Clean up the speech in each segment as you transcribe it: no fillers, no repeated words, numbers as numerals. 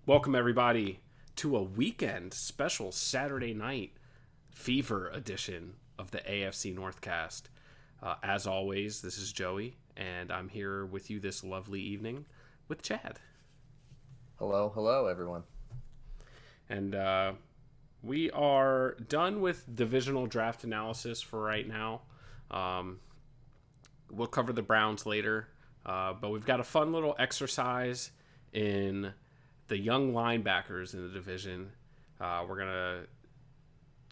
Welcome, everybody, to a weekend special Saturday night fever edition of the AFC Northcast. As always, this is Joey, and I'm here with you this lovely evening with Chad. Hello, everyone. And we are done with divisional draft analysis for right now. We'll cover the Browns later, but we've got a fun little exercise in the young linebackers in the division. We're going to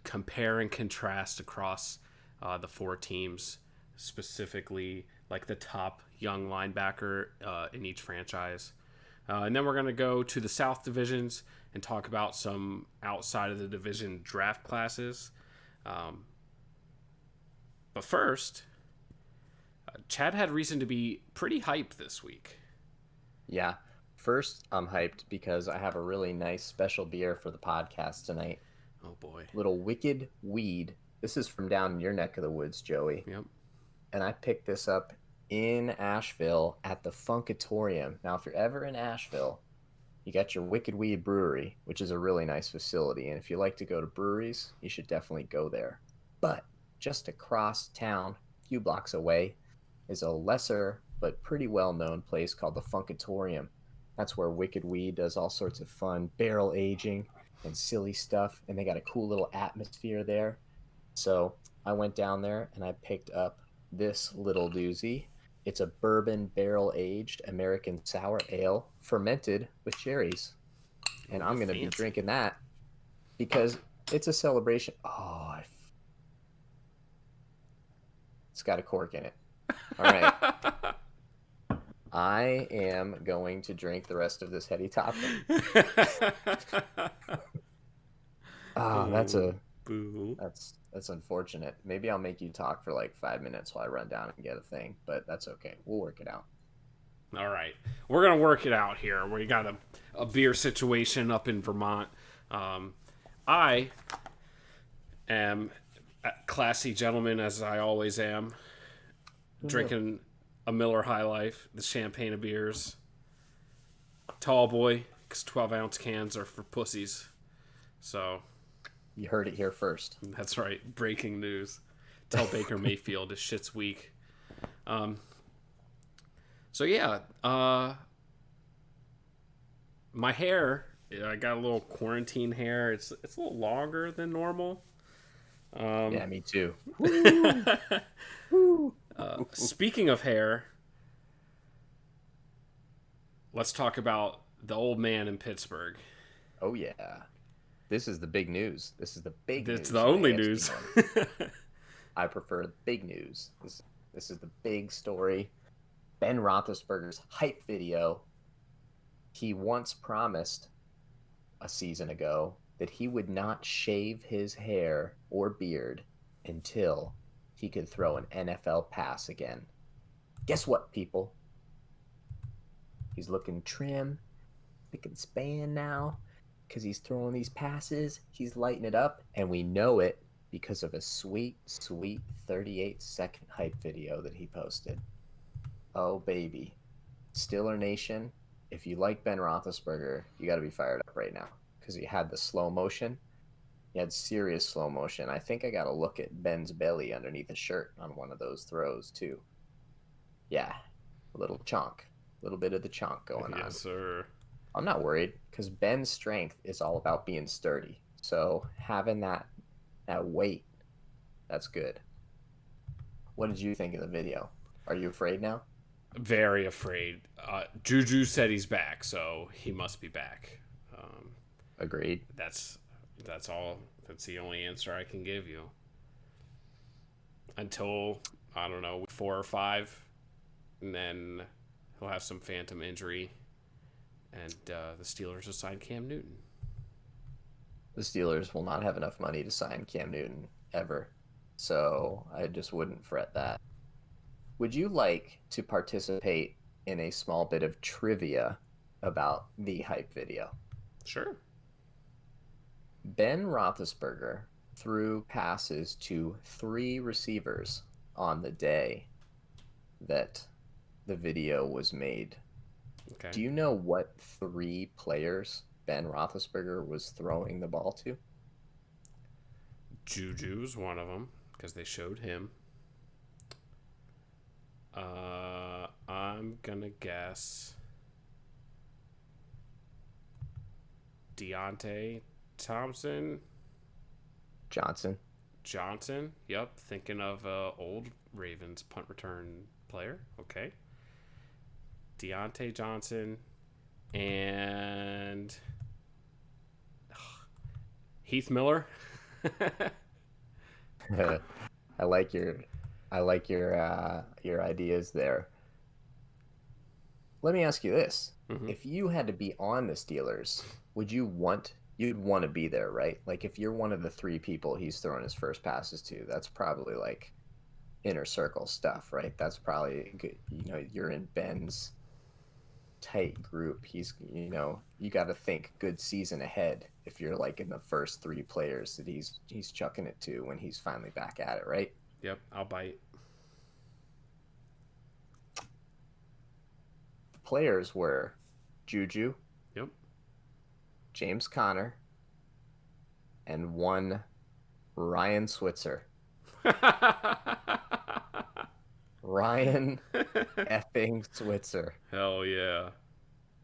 compare and contrast across the four teams, specifically like the top young linebacker in each franchise. And then we're going to go to the South divisions and talk about some outside of the division draft classes. But first, Chad had reason to be pretty hyped this week. Yeah. First, I'm hyped because I have a really nice special beer for the podcast tonight. Oh, boy. Little Wicked Weed. This is from down in your neck of the woods, Joey. Yep. And I picked this up in Asheville at the Funkatorium. Now, if you're ever in Asheville, you got your Wicked Weed Brewery, which is a really nice facility. And if you like to go to breweries, you should definitely go there. But just across town, a few blocks away, is a lesser but pretty well-known place called the Funkatorium. That's where Wicked Weed does all sorts of fun barrel aging and silly stuff, and they got a cool little atmosphere there. So I went down there and I picked up this little doozy. It's a bourbon barrel aged American sour ale fermented with cherries. And I'm going to be drinking that because it's a celebration. It's got a cork in it. All right. I am going to drink the rest of this heady topic. That's unfortunate. Maybe I'll make you talk for like 5 minutes while I run down and get a thing, but that's okay. We'll work it out. All right. We're going to work it out here. We got a beer situation up in Vermont. I am a classy gentleman, as I always am, drinking a Miller High Life, the champagne of beers. Tall boy, because 12-ounce cans are for pussies. So... You heard it here first. That's right. Breaking news. Tell Baker Mayfield his shit's weak. So yeah, my hair, I got a little quarantine hair. It's a little longer than normal. Yeah, me too. Speaking of hair, let's talk about the old man in Pittsburgh. Oh yeah. This is the big news. This is the big news. It's the only news. I prefer the big news. This is the big story. Ben Roethlisberger's hype video. He once promised a season ago that he would not shave his hair or beard until he could throw an NFL pass again. Guess what, people? He's looking trim, looking span now. Because he's throwing these passes, he's lighting it up, and we know it because of a sweet 38-second hype video that he posted. Oh, baby. Stiller Nation, if you like Ben Roethlisberger, you got to be fired up right now because he had the slow motion. He had serious slow motion. I think I got to look at Ben's belly underneath his shirt on one of those throws, too. Yeah, a little chonk. A little bit of the chonk going on. Yes, sir. I'm not worried because Ben's strength is all about being sturdy. So having that weight, that's good. What did you think of the video? Are you afraid now? Very afraid. Juju said he's back, so he must be back. Agreed. That's all. That's the only answer I can give you. Until, I don't know, 4 or 5, and then he'll have some phantom injury. And the Steelers will sign Cam Newton. The Steelers will not have enough money to sign Cam Newton ever. So I just wouldn't fret that. Would you like to participate in a small bit of trivia about the hype video? Sure. Ben Roethlisberger threw passes to 3 receivers on the day that the video was made. Okay. Do you know what 3 players Ben Roethlisberger was throwing the ball to? Juju's one of them because they showed him. I'm gonna guess Deontay Thompson. Johnson. Yep. Thinking of old Ravens punt return player. Okay. Deontay Johnson and Heath Miller. I like your your ideas there. Let me ask you this. Mm-hmm. If you had to be on the Steelers, you'd want to be there, right? Like if you're one of the three people he's throwing his first passes to, that's probably like inner circle stuff, right? That's probably good. You're in Ben's tight group. You got to think good season ahead if you're like in the first three players that he's chucking it to when he's finally back at it, right? Yep, I'll bite. The players were Juju, Yep. James Conner, and one Ryan Switzer. Ryan effing Switzer. Hell yeah.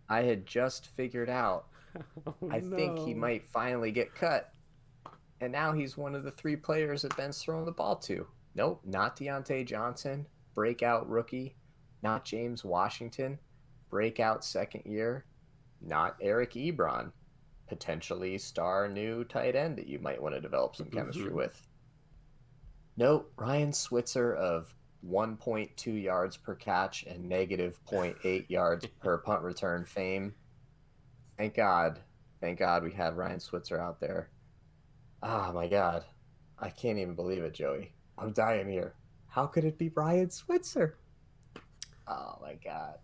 I had just figured out Oh, I think he might finally get cut. And now he's one of the three players that Ben's throwing the ball to. Nope, not Deontay Johnson, breakout rookie. Not James Washington, breakout second year. Not Eric Ebron, potentially star new tight end that you might want to develop some chemistry with. Nope, Ryan Switzer of 1.2 yards per catch and negative 0.8 yards per punt return fame. Thank God we have Ryan Switzer out there. Oh my God. I can't even believe it, Joey. I'm dying here. How could it be Ryan Switzer? Oh my God.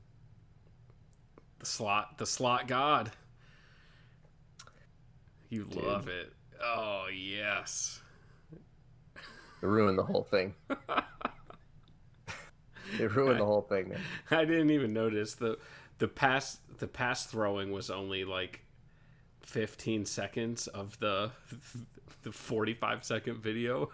The slot god. You Dude. love it. Oh yes. It ruined the whole thing. It ruined the whole thing, man. I didn't even notice the pass throwing was only like 15 seconds of the 45-second video.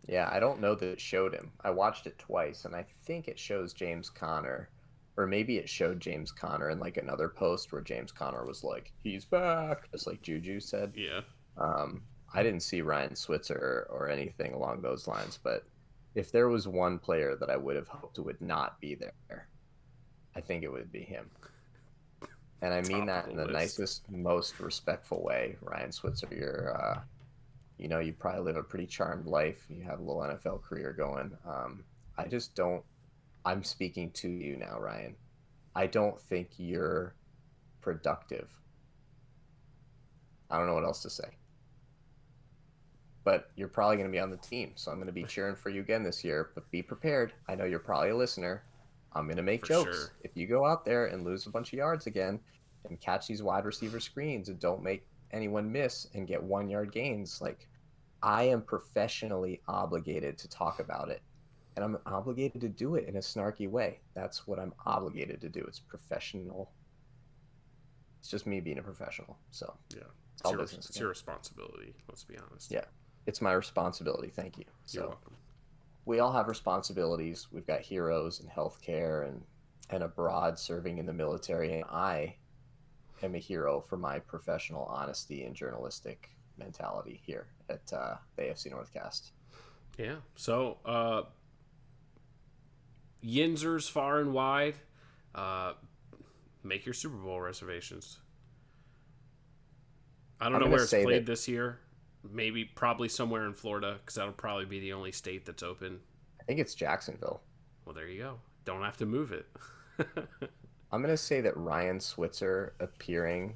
Yeah, I don't know that it showed him. I watched it twice, and I think it shows James Conner, or maybe it showed James Conner in like another post where James Conner was like, "He's back," just like Juju said. Yeah. I didn't see Ryan Switzer or anything along those lines, but if there was one player that I would have hoped would not be there, I think it would be him. And I mean that in the nicest, most respectful way. Ryan Switzer, you probably live a pretty charmed life. You have a little NFL career going. I just don't. I'm speaking to you now, Ryan. I don't think you're productive. I don't know what else to say. But you're probably going to be on the team, so I'm going to be cheering for you again this year. But be prepared. I know you're probably a listener. I'm going to make jokes. Sure. If you go out there and lose a bunch of yards again and catch these wide receiver screens and don't make anyone miss and get 1 yard gains, like, I am professionally obligated to talk about it. And I'm obligated to do it in a snarky way. That's what I'm obligated to do. It's professional. It's just me being a professional. So yeah, it's your responsibility. Let's be honest. Yeah, it's my responsibility. Thank you. You're welcome. We all have responsibilities. We've got heroes in healthcare and abroad serving in the military. And I am a hero for my professional honesty and journalistic mentality here at the AFC Northcast. Yeah. So, Yinzers far and wide, make your Super Bowl reservations. I don't know where it's played this year. Probably somewhere in Florida, because that'll probably be the only state that's open. I think it's Jacksonville. Well, there you go. Don't have to move it. I'm going to say that Ryan Switzer appearing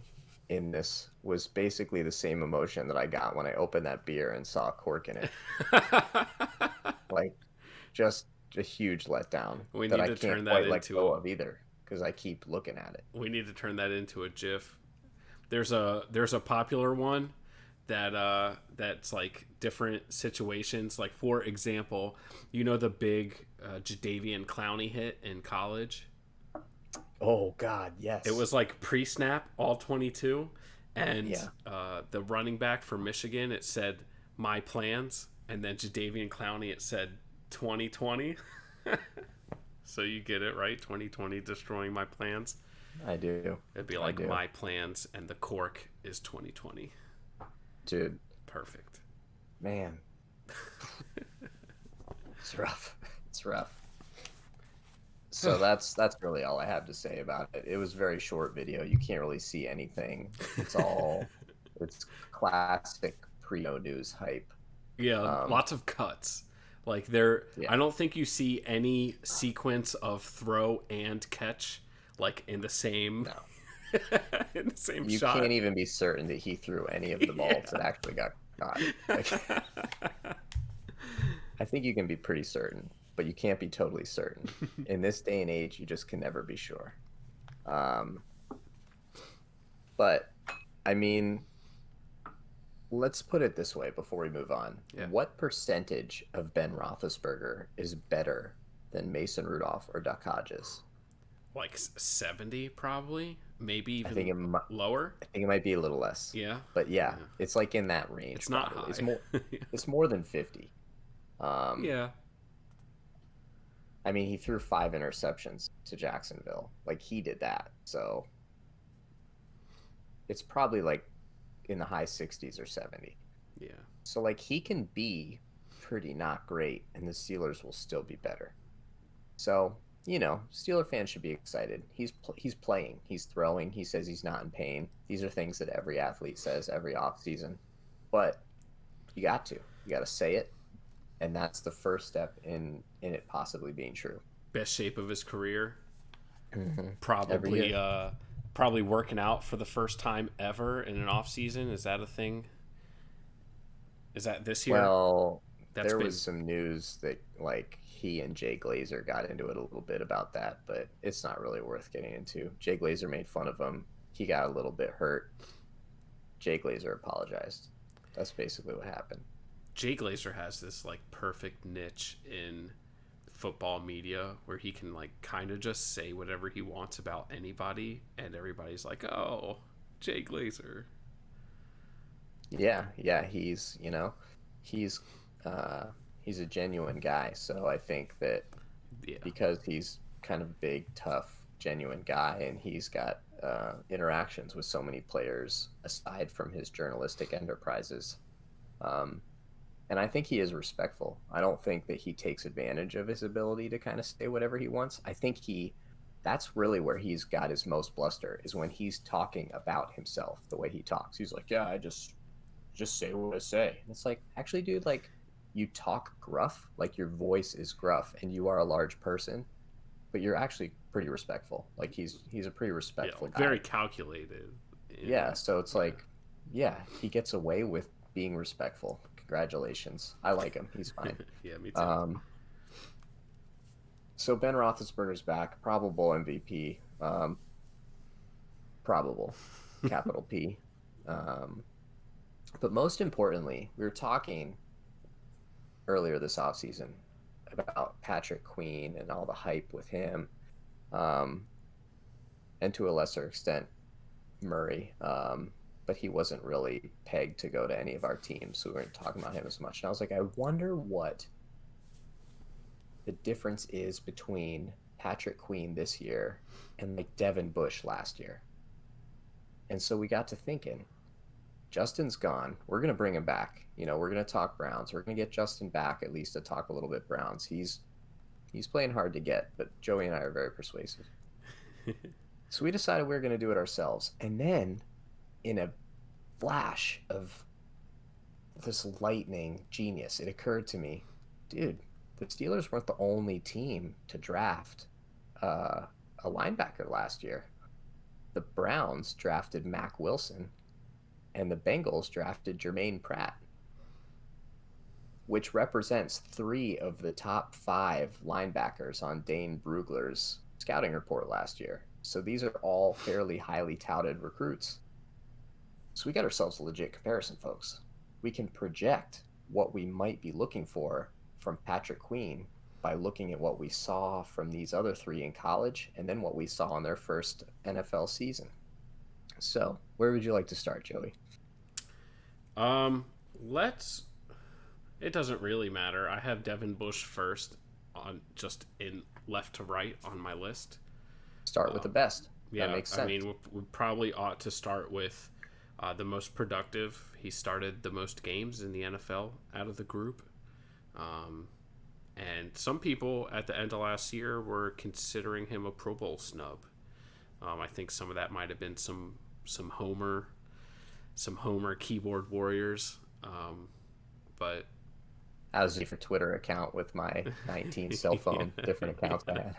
in this was basically the same emotion that I got when I opened that beer and saw a cork in it. Like, just a huge letdown that I can't quite let go of either, because I keep looking at it. We need to turn that into a GIF. There's a popular one that's like different situations. Like, for example, the big Jadeveon Clowney hit in college? Oh God, It yes. was like pre-snap, all 22, and Yeah. the running back for Michigan, it said my plans, and then Jadeveon Clowney, it said 2020. So you get it right, 2020 destroying my plans. I do. It'd be I like do. my plans, and the cork is 2020. Dude, Perfect. man, it's rough. It's rough. So that's really all I have to say about it. It was a very short video. You can't really see anything. It's classic pre-no news hype. Yeah, Um, lots of cuts. Like there, yeah, I don't think you see any sequence of throw and catch like in the same no. in the same You shot. can't even be certain that he threw any of the balls that Yeah. actually got caught. Like, I think you can be pretty certain, but you can't be totally certain. In this day and age, you just can never be sure. Um, but I mean, let's put it this way before we move on. Yeah. What percentage of Ben Roethlisberger is better than Mason Rudolph or Duck Hodges? Like 70 probably, maybe I think even it mi- lower. I think it might be a little less, Yeah. but yeah, Yeah. it's like in that It's range not probably. high. It's more than 50. Um, Yeah. I mean, he threw 5 interceptions to Jacksonville. Like he did that, so it's probably like in the high 60s or 70. Yeah. So like he can be pretty not great, and the Steelers will still be better. So, Steeler fans should be excited. He's playing, he's throwing. He says he's not in pain. These are things that every athlete says every off season. But you got to say it, and that's the first step in it possibly being true. Best shape of his career. Every Probably year. probably working out for the first time ever in an off season. Is that a thing? Is that this year? Well, That's there was been some news that like he and Jay Glazer got into it a little bit about that, but it's not really worth getting into. Jay Glazer made fun of him. He got a little bit hurt. Jay Glazer apologized. That's basically what happened. Jay Glazer has this like perfect niche in football media where he can like kind of just say whatever he wants about anybody and everybody's like, "Oh, Jay Glazer." Yeah, yeah, he's uh he's a genuine guy. So I think that Yeah. because he's kind of big, tough, genuine guy, and he's got interactions with so many players aside from his journalistic enterprises. Um, and I think he is respectful. I don't think that he takes advantage of his ability to kind of say whatever he wants. I think that's really where he's got his most bluster is when he's talking about himself the way he talks. He's like, yeah, I just say what I say. And it's like, actually, dude, like you talk gruff, like your voice is gruff, and you are a large person, but you're actually pretty respectful. Like he's a pretty Yeah, respectful very guy. calculated Yeah, in so it's yeah. like, yeah, he gets away with being respectful. Congratulations. I like him. He's fine. Yeah, me too. Um, so Ben Roethlisberger's back, probable MVP, probable, capital P. Um, but most importantly, we were talking earlier this offseason about Patrick Queen and all the hype with him, um, and to a lesser extent Murray. But he wasn't really pegged to go to any of our teams, so we weren't talking about him as much. And I was like, I wonder what the difference is between Patrick Queen this year and like Devin Bush last year. And so we got to thinking, Justin's gone. We're gonna bring him back. We're gonna talk Browns. We're gonna get Justin back at least to talk a little bit Browns. He's playing hard to get, but Joey and I are very persuasive. So we decided we were gonna do it ourselves. And then in a flash of this lightning genius, it occurred to me, dude, the Steelers weren't the only team to draft uh, a linebacker last year. The Browns drafted Mac Wilson, and the Bengals drafted Jermaine Pratt, which represents 3 of the top 5 linebackers on Dane Brugler's scouting report last year. So these are all fairly highly touted recruits. So we got ourselves a legit comparison, folks. We can project what we might be looking for from Patrick Queen by looking at what we saw from these other three in college and then what we saw in their first NFL season. So, where would you like to start, Joey? Um, let's. It doesn't really matter. I have Devin Bush first, on just in left to right on my list. Start with the Um, best. That yeah, makes I sense. mean, we probably ought to start with the most productive. He started the most games in the NFL out of the group. Um, and some people at the end of last year were considering him a Pro Bowl snub. I think some of that might have been some Homer keyboard warriors. But I was a different Twitter account with my 19 cell phone, different accounts I had.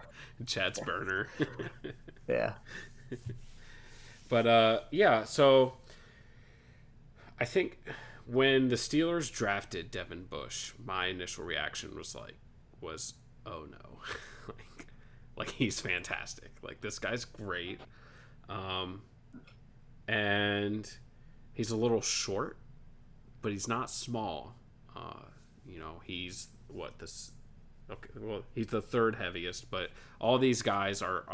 Chad's burner. Yeah. But yeah, so I think when the Steelers drafted Devin Bush, my initial reaction was oh no. like like he's fantastic. Like this guy's great. Um and he's a little short, but he's not small. He's what this okay, well, he's the third heaviest, but all these guys are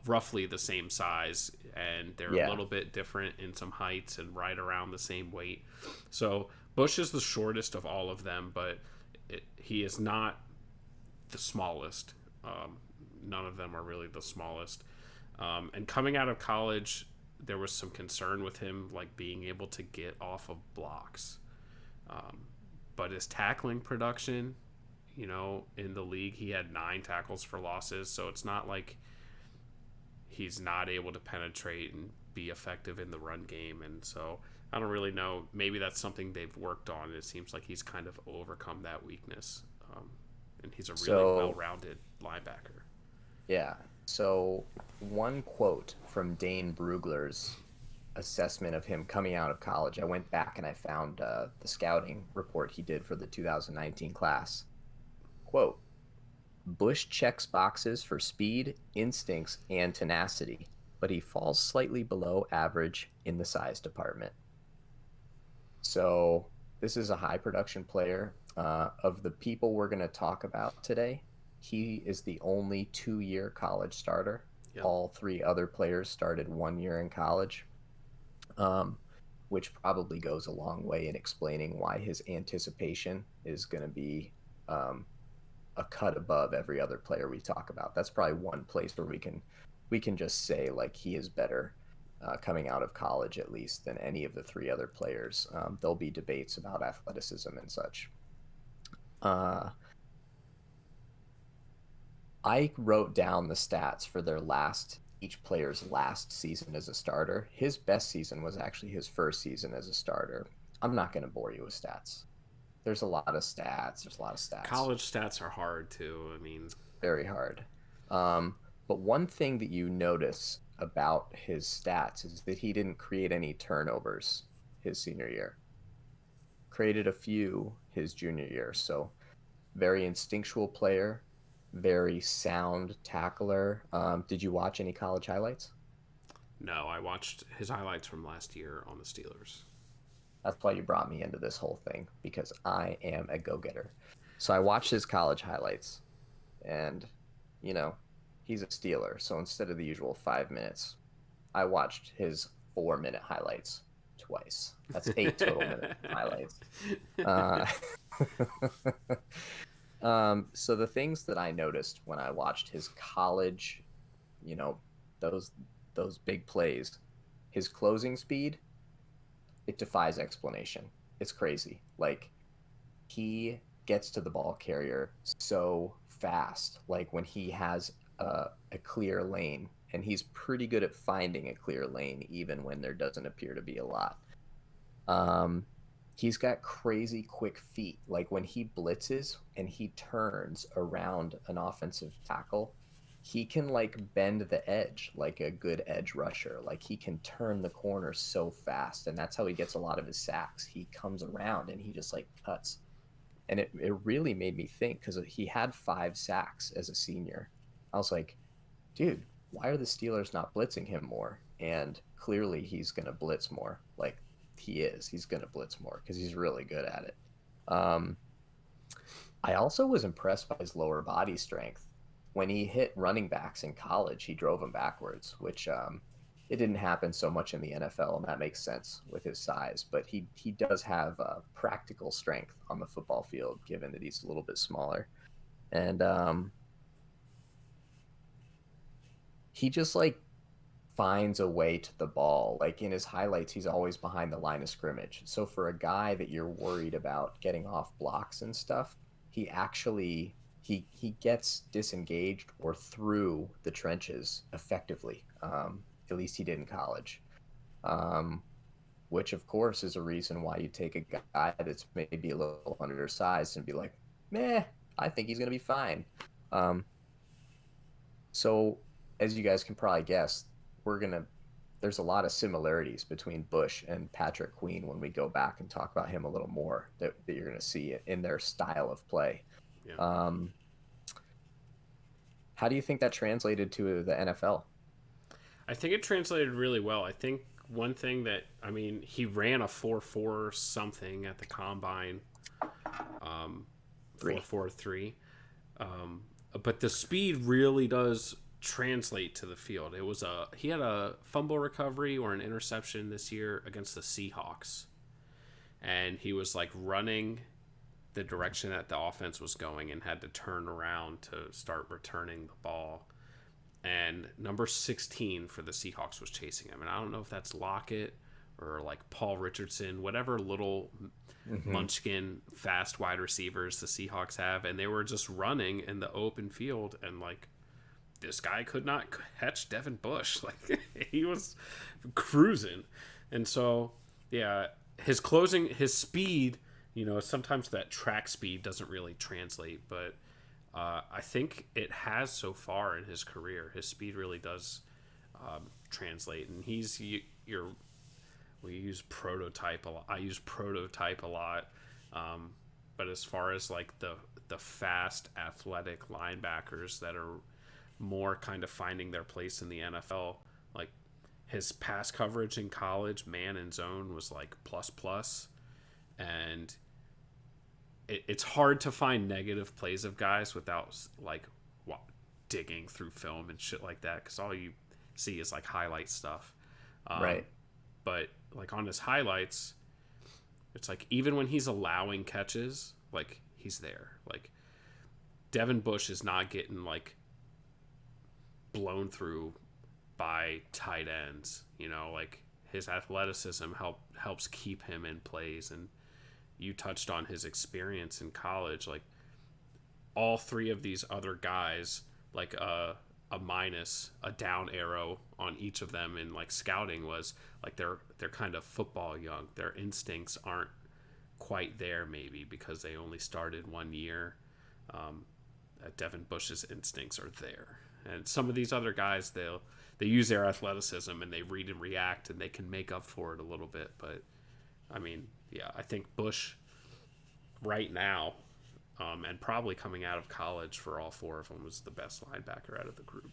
roughly the same size, and they're a Yeah. little bit different in some heights and right around the same weight. So Bush is the shortest of all of them, but he is not the smallest. None of them are really the smallest. And coming out of college, there was some concern with him, like being able to get off of blocks. But his tackling production, in the league, he had 9 tackles for losses. So it's not like he's not able to penetrate and be effective in the run game. And so I don't really know. Maybe that's something they've worked on. It seems like he's kind of overcome that weakness. And he's a really So, well-rounded linebacker. yeah. So, one quote from Dane Brugler's assessment of him coming out of college, I went back and I found the scouting report he did for the 2019 class. Quote, Bush checks boxes for speed, instincts, and tenacity, but he falls slightly below average in the size department. So, this is a high production player. Of the people we're going to talk about today, he is the only 2-year college starter. Yep. All three other players started 1 year in college, um, which probably goes a long way in explaining why his anticipation is going to be um, a cut above every other player we talk about. That's probably one place where we can just say like he is better coming out of college at least than any of the three other players. There'll be debates about athleticism and such. Uh, I wrote down the stats for each player's last season as a starter. His best season was actually his first season as a starter. I'm not going to bore you with stats. There's a lot of stats. There's a lot of stats. College stats are hard too. I mean, Very hard. But one thing that you notice about his stats is that he didn't create any turnovers his senior year. Created a few his junior year. So very instinctual player, very sound tackler. Did you watch any college highlights? no, I watched his highlights from last year on the Steelers. That's why you brought me into this whole thing, because I am a go-getter. So I watched his college highlights, and, you know, he's a Steeler. So instead of the usual 5 minutes, I watched his 4-minute highlights twice. That's 8 total minute highlights. Uh, so the things that I noticed when I watched his college, you know, those those big plays, his closing speed, it defies explanation. It's crazy. Like he gets to the ball carrier so fast. Like when he has a clear lane, and he's pretty good at finding a clear lane, even when there doesn't appear to be a lot. Um, he's got crazy quick feet. Like when he blitzes and he turns around an offensive tackle, he can like bend the edge like a good edge rusher. Like he can turn the corner so fast, and that's how he gets a lot of his sacks. He comes around and he just like cuts. And it really made me think, because he had 5 sacks as a senior. I was like, dude, why are the Steelers not blitzing him more? And clearly he's going to blitz more. Like he is. He's going to blitz more because he's really good at it. Um, I also was impressed by his lower body strength. When he hit running backs in college, he drove them backwards, which it didn't happen so much in the NFL, and that makes sense with his size. But he does have practical strength on the football field, given that he's a little bit smaller. And he just like finds a way to the ball. Like in his highlights, he's always behind the line of scrimmage. So for a guy that you're worried about getting off blocks and stuff, he actually he gets disengaged or through the trenches effectively. At least he did in college. Um, which of course is a reason why you take a guy that's maybe a little undersized and be like, meh, I think he's gonna be fine. Um, so, as you guys can probably guess, we're gonna there's a lot of similarities between Bush and Patrick Queen when we go back and talk about him a little more that you're gonna see in their style of play. Yeah. Um, how do you think that translated to the NFL? I think it translated really well. I think one thing that, I mean, he ran a 4.4 something at the combine, Three. 4.43. Um, but the speed really does translate to the field. He had a fumble recovery or an interception this year against the Seahawks, and he was like running the direction that the offense was going and had to turn around to start returning the ball. And number 16 for the Seahawks was chasing him. And I don't know if that's Lockett or like Paul Richardson, whatever little Mm-hmm. munchkin fast wide receivers the Seahawks have. And they were just running in the open field. And like, this guy could not catch Devin Bush. Like, he was cruising. And so, yeah, his speed, sometimes that track speed doesn't really translate, but I think it has so far in his career. His speed really does translate, and we use prototype a lot. I use prototype a lot, but as far as like the fast, athletic linebackers that are more kind of finding their place in the NFL, like his pass coverage in college, man and zone was like plus plus, and it's hard to find negative plays of guys without like digging through film and shit like that, because all you see is like highlight stuff. Um, Right. but like on his highlights, it's like even when he's allowing catches, like he's there. Like Devin Bush is not getting like blown through by tight ends. Like his athleticism helps keep him in plays. And you touched on his experience in college. Like all three of these other guys, like a minus, a down arrow on each of them in like scouting was like they're kind of football young. Their instincts aren't quite there, maybe because they only started 1 year. Um, Devin Bush's instincts are there, and some of these other guys they use their athleticism and they read and react and they can make up for it a little bit. But I mean, yeah, I think Bush right now, and probably coming out of college for all four of them, was the best linebacker out of the group.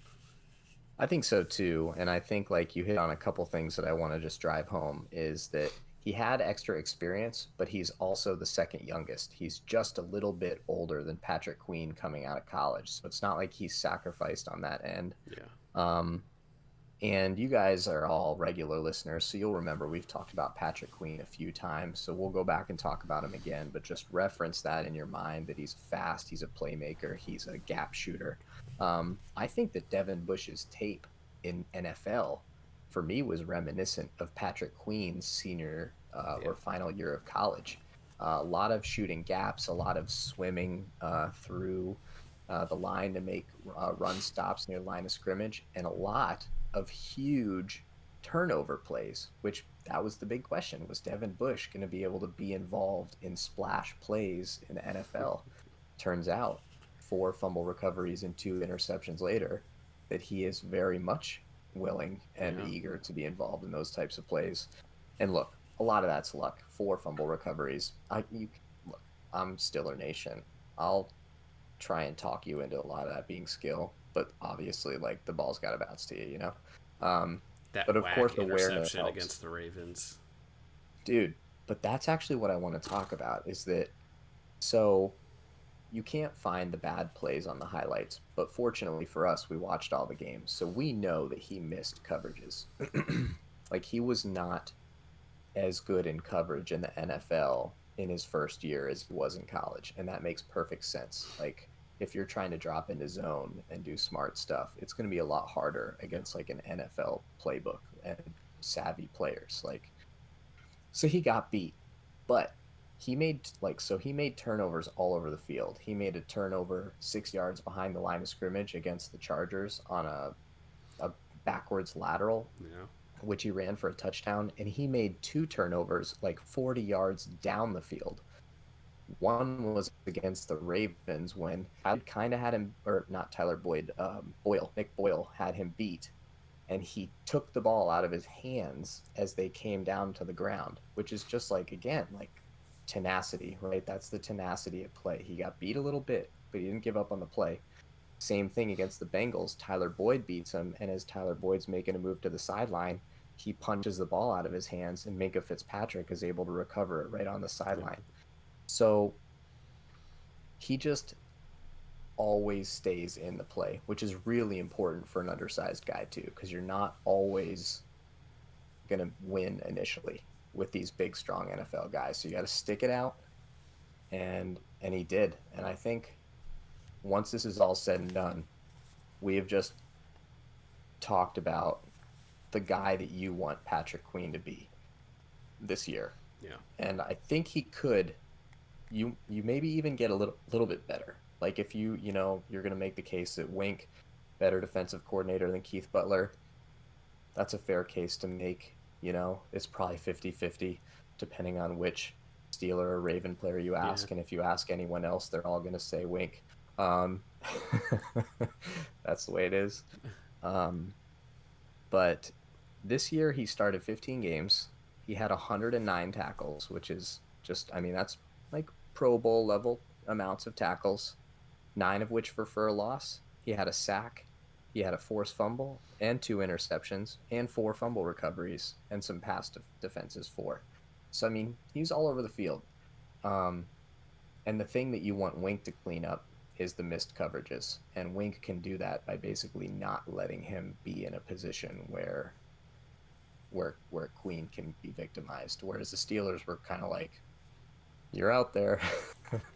I think so too. And I think like you hit on a couple things that I want to just drive home is that he had extra experience, but he's also the second youngest. He's just a little bit older than Patrick Queen coming out of college. So it's not like he's sacrificed on that end. Yeah, Um, and you guys are all regular listeners, so you'll remember we've talked about Patrick Queen a few times. So we'll go back and talk about him again, but just reference that in your mind that he's fast, he's a playmaker, he's a gap shooter. I think that Devin Bush's tape in NFL for me was reminiscent of Patrick Queen's senior yeah, or final year of college. A lot of shooting gaps, a lot of swimming through the line to make run stops near the line of scrimmage, and a lot of huge turnover plays, which that was the big question. Was Devin Bush going to be able to be involved in splash plays in the NFL? Turns out, 4 fumble recoveries and 2 interceptions later, that he is very much willing and yeah, eager to be involved in those types of plays. And look, a lot of that's luck. 4 fumble recoveries. Look. I'm Stiller Nation. I'll try and talk you into a lot of that being skill, but obviously, like the ball's got to bounce to you, you know. Um, that but of course, whack awareness interception helps, against the Ravens. dude. But that's actually what I want to talk about. Is that so? you can't find the bad plays on the highlights, but fortunately for us, we watched all the games, so we know that he missed coverages. Like he was not as good in coverage in the NFL in his first year as he was in college, and that makes perfect sense. Like if you're trying to drop into zone and do smart stuff, it's going to be a lot harder Yeah. against like an NFL playbook and savvy players. Like so he got beat, but he made turnovers all over the field. He made a turnover 6 yards behind the line of scrimmage against the Chargers on a backwards lateral, Yeah. which he ran for a touchdown, and he made two turnovers like 40 yards down the field. One was against the Ravens when Tyler kind of had him, or not Tyler Boyd, Nick Boyle had him beat, and he took the ball out of his hands as they came down to the ground, which is just like, again, like tenacity, right? That's the tenacity at play. He got beat a little bit, but he didn't give up on the play. Same thing against the Bengals. Tyler Boyd beats him, and as Tyler Boyd's making a move to the sideline, he punches the ball out of his hands, and Minka Fitzpatrick is able to recover it right on the Yeah. sideline. So he just always stays in the play, which is really important for an undersized guy too, because you're not always going to win initially with these big, strong NFL guys. So you got to stick it out, and he did. And I think once this is all said and done, we have just talked about the guy that you want Patrick Queen to be this year. Yeah. And I think he could. You maybe even get a little bit better. Like if you're going to make the case that Wink better defensive coordinator than Keith Butler, that's a fair case to make. It's probably 50-50 depending on which Steeler or Raven player you Yeah. ask. And if you ask anyone else, they're all going to say Wink. Um, that's the way it is. Um, but this year he started 15 games. He had 109 tackles, which is just, I mean, that's like Pro Bowl level amounts of tackles, 9 of which for a loss. He had a sack, he had a forced fumble, and 2 interceptions, and 4 fumble recoveries, and some pass defenses for. So, I mean, he's all over the field. Um, and the thing that you want Wink to clean up is the missed coverages. And Wink can do that by basically not letting him be in a position where Queen can be victimized. Whereas the Steelers were kind of like, "You're out there,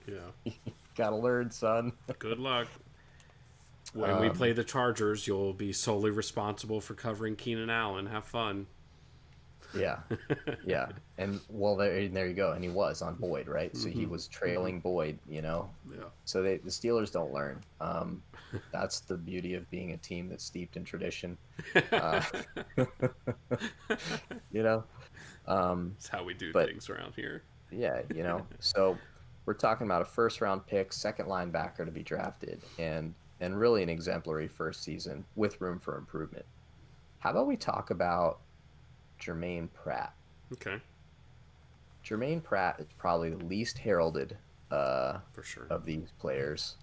Yeah. you gotta learn, son." Good luck. When we Um, play the Chargers, you'll be solely responsible for covering Keenan Allen. Have fun. yeah, yeah, and well, there you go. And he was on Boyd, right? So he Mm-hmm. was Mm-hmm. trailing Boyd. Yeah. So the Steelers don't learn. That's the beauty of being a team that's steeped in tradition. Uh, you know, um, That's how we do but things around here. yeah, so we're talking about a first round pick, second linebacker to be drafted, and really an exemplary first season with room for improvement. How about we talk about Jermaine Pratt? Okay. Jermaine Pratt is probably the least heralded For sure. of these players,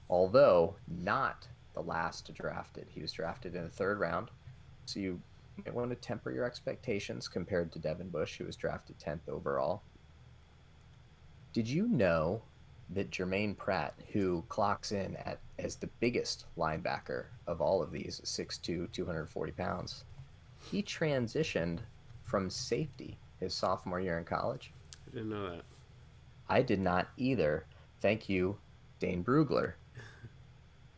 although not the last drafted. He was drafted in the third round, so you might want to temper your expectations compared to Devin Bush, who was drafted 10th overall. Did you know that Jermaine Pratt, who clocks in as the biggest linebacker of all of these, 6'2", 240 pounds, he transitioned from safety his sophomore year in college? I didn't know that. I did not either. Thank you, Dane Brugler,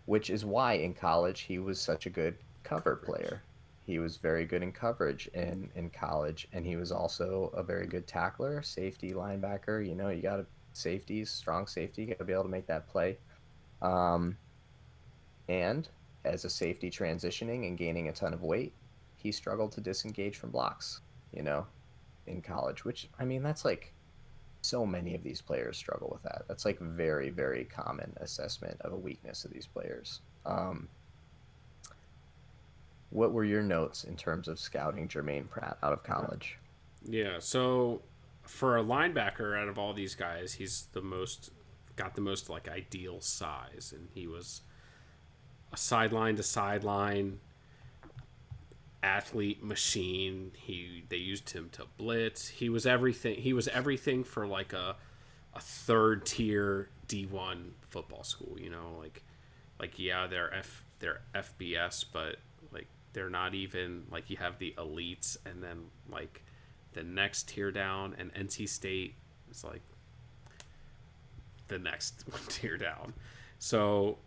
which is why in college he was such a good cover Coverage. player. He was very good in coverage in college, and he was also a very good tackler, safety, linebacker. You got to safeties, strong safety, you got to be able to make that play. Um, and as a safety transitioning and gaining a ton of weight, he struggled to disengage from blocks, you know, in college, which, I mean, that's like so many of these players struggle with that. That's like very, very common assessment of a weakness of these players. What were your notes in terms of scouting Jermaine Pratt out of college? Yeah. So for a linebacker, out of all these guys, he's the most got the most like ideal size, and he was a sideline to sideline athlete machine. They used him to blitz. He was everything. He was everything for like a a third tier D1 football school. You know, like yeah, they're FBS, but like they're not even like you have the elites, and then like the next tier down, and NC State is like the next tier down. So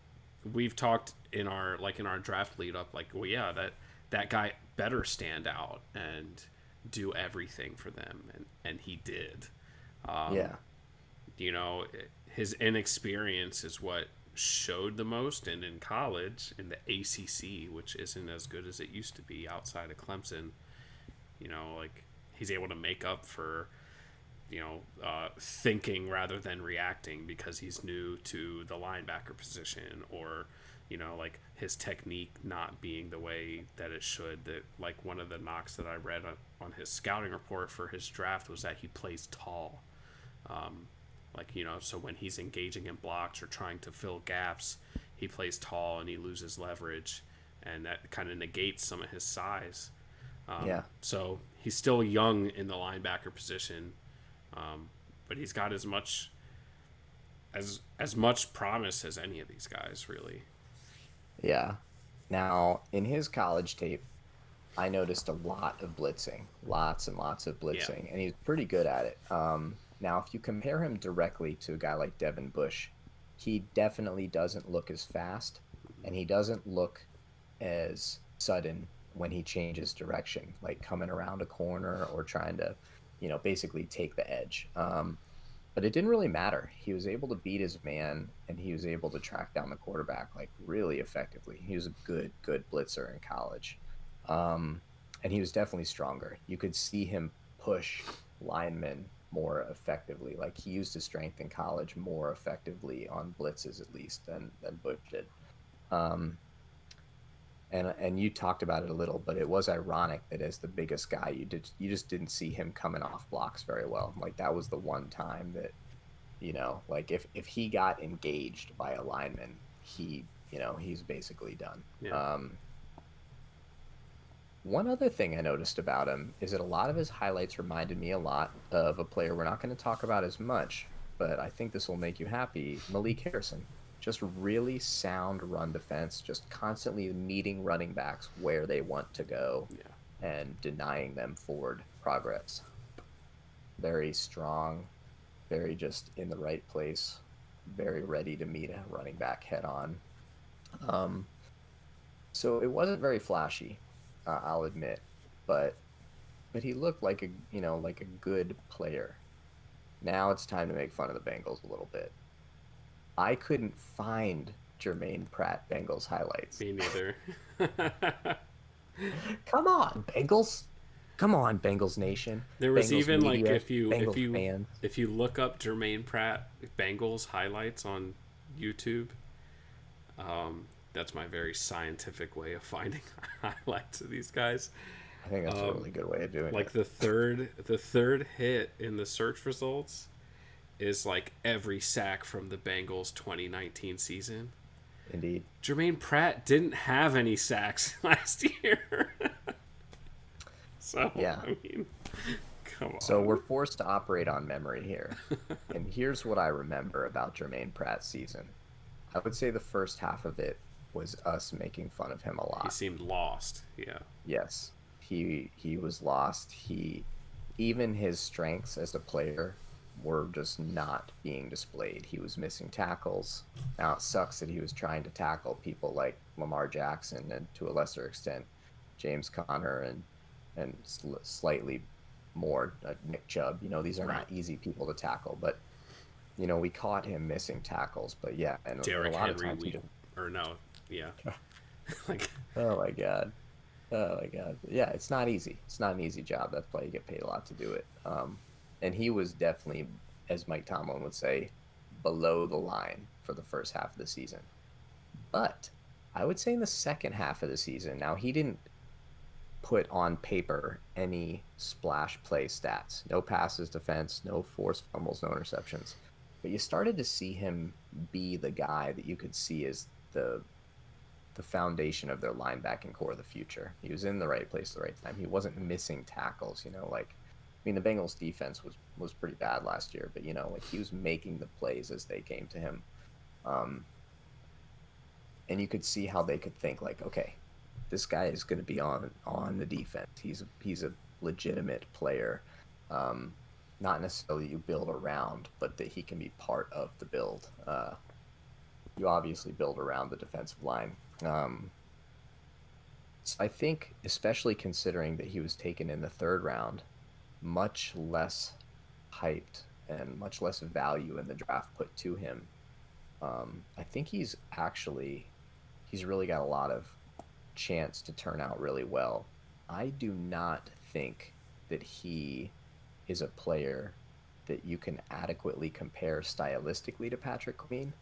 we've talked in our draft lead up, like, well, yeah, that guy better stand out and do everything for them, and he did. Um, Yeah. you know, his inexperience is what showed the most, and in college, in the ACC, which isn't as good as it used to be outside of Clemson, you know, like he's able to make up for thinking rather than reacting because he's new to the linebacker position, or like his technique not being the way that it should. That like one of the knocks that I read on his scouting report for his draft was that he plays tall. Like, so when he's engaging in blocks or trying to fill gaps, he plays tall and he loses leverage, and that kind of negates some of his size. Yeah. So he's still young in the linebacker position, but he's got as much promise as any of these guys, really. Yeah. Now, in his college tape, I noticed a lot of blitzing, lots and lots of Yeah. blitzing, and he's pretty good at it. Now, if you compare him directly to a guy like Devin Bush, he definitely doesn't look as fast, and he doesn't look as sudden when he changes direction, like coming around a corner or trying to, basically take the edge. But it didn't really matter. He was able to beat his man, and he was able to track down the quarterback like really effectively. He was a good blitzer in college, um, and he was definitely stronger. You could see him push linemen more effectively. Like he used his strength in college more effectively on blitzes, at least than Bush did. Um, and you talked about it a little, but it was ironic that as the biggest guy, you just didn't see him coming off blocks very well. Like that was the one time that, like if he got engaged by a lineman, he's basically done. Yeah. One other thing I noticed about him is that a lot of his highlights reminded me a lot of a player we're not going to talk about as much, but I think this will make you happy, Malik Harrison. Just really sound run defense, just constantly meeting running backs where they want to go Yeah. and denying them forward progress. Very strong, very just in the right place, very ready to meet a running back head on. Um, so it wasn't very flashy, I'll admit, but he looked like like a good player. Now it's time to make fun of the Bengals a little bit. I couldn't find Jermaine Pratt Bengals highlights. Me neither. Come on, Bengals. Come on, Bengals Nation. There was Bengals even like media, Bengals fans. if you look up Jermaine Pratt Bengals highlights on YouTube, that's my very scientific way of finding highlights of these guys. I think that's a really good way of doing Like it. the third hit in the search results is like every sack from the Bengals 2019 season. Indeed. Jermaine Pratt didn't have any sacks last year. So, Yeah. I mean, come on. So we're forced to operate on memory here. And here's what I remember about Jermaine Pratt's season. I would say the first half of it was us making fun of him a lot. He seemed lost. Yeah. Yes. He was lost. Even his strengths as a player were just not being displayed. He was missing tackles. Now it sucks that he was trying to tackle people like Lamar Jackson and to a lesser extent James Conner and slightly more Nick Chubb. These are not easy people to tackle, but we caught him missing tackles. But yeah, and Derrick a lot of Henry, times he just... or no, yeah. Like, Oh my god. Oh my god. Yeah, it's not easy. It's not an easy job. That's why you get paid a lot to do it. And he was definitely, as Mike Tomlin would say, below the line for the first half of the season. But I would say in the second half of the season, now he didn't put on paper any splash play stats. No passes defense, no forced fumbles, no interceptions. But you started to see him be the guy that you could see as the foundation of their linebacking core of the future. He was in the right place at the right time. He wasn't missing tackles, like mean, the Bengals defense was pretty bad last year, but like he was making the plays as they came to him. Um, and you could see how they could think like, okay, this guy is going to be on the defense. He's a legitimate player. Um, Not necessarily you build around, but that he can be part of the build. You obviously build around the defensive line. So I think, especially considering that he was taken in the third round, much less hyped and much less value in the draft put to him. I think he's really got a lot of chance to turn out really well. I do not think that he is a player that you can adequately compare stylistically to Patrick Queen.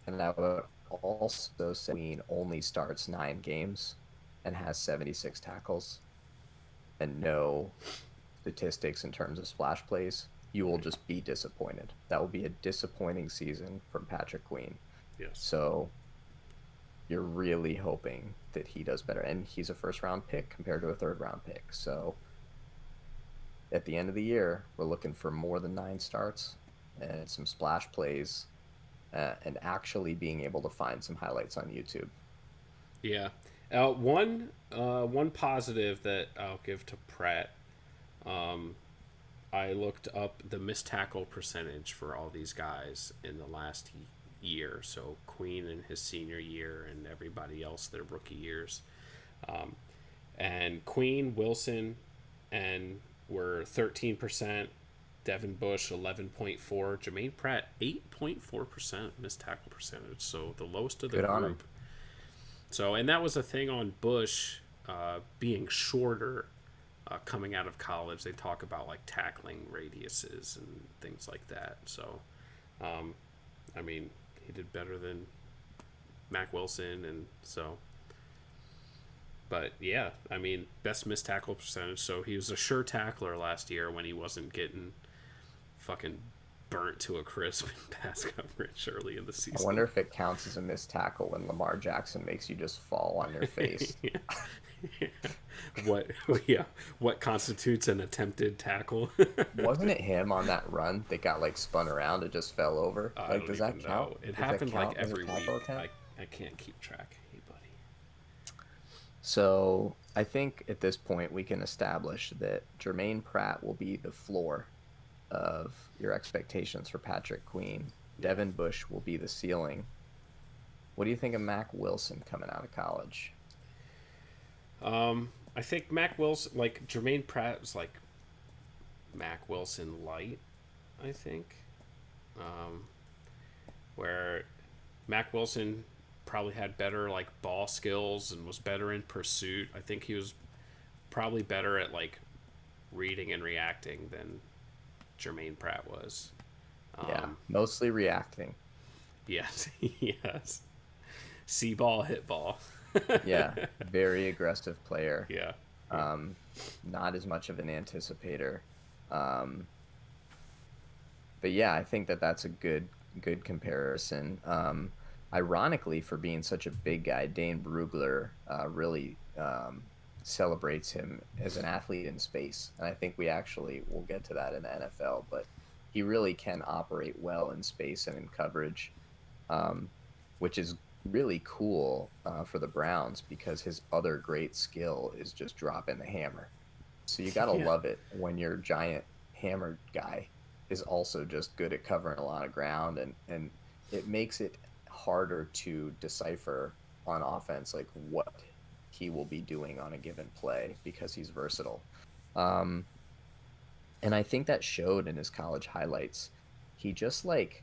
And I would also say Queen only starts 9 games and has 76 tackles and no statistics in terms of splash plays. You will just be disappointed. That will be a disappointing season from Patrick Queen. Yes. So you're really hoping that he does better. And he's a first round pick compared to a third round pick. So at the end of the year, we're looking for more than 9 starts and some splash plays and actually being able to find some highlights on YouTube. Yeah. One positive that I'll give to Pratt. I looked up the missed tackle percentage for all these guys in the last year. So Queen in his senior year and everybody else their rookie years. And Queen, Wilson, and were 13%. Devin Bush 11.4. Jermaine Pratt 8.4% missed tackle percentage. So the lowest of the group. So, and that was a thing on Bush being shorter coming out of college. They talk about like tackling radiuses and things like that. So, I mean, he did better than Mac Wilson, and so. But yeah, I mean, best missed tackle percentage. So he was a sure tackler last year when he wasn't getting fucking burnt to a crisp in pass coverage early in the season. I wonder if it counts as a missed tackle when Lamar Jackson makes you just fall on your face. What constitutes an attempted tackle? Wasn't it him on that run that got like spun around and just fell over? Like, does that count? It happened like every week. I can't keep track. Hey, buddy. So I think at this point we can establish that Jermaine Pratt will be the floor of your expectations for Patrick Queen. Devin Bush will be the ceiling. What do you think of Mac Wilson coming out of college? I think Mac Wilson, like Jermaine Pratt, was like Mac Wilson light. I think, where Mac Wilson probably had better like ball skills and was better in pursuit. I think he was probably better at like reading and reacting than Jermaine Pratt was. Yeah, mostly reacting. Yes, yes. See ball, hit ball. Yeah, very aggressive player. Yeah. Not as much of an anticipator. But yeah, I think that that's a good comparison. Ironically, for being such a big guy, Dane Brugler really celebrates him as an athlete in space. And I think we actually will get to that in the NFL, but he really can operate well in space and in coverage, which is really cool for the Browns because his other great skill is just dropping the hammer. So you gotta love it when your giant hammer guy is also just good at covering a lot of ground, and it makes it harder to decipher on offense like what he will be doing on a given play because he's versatile. And I think that showed in his college highlights. He just like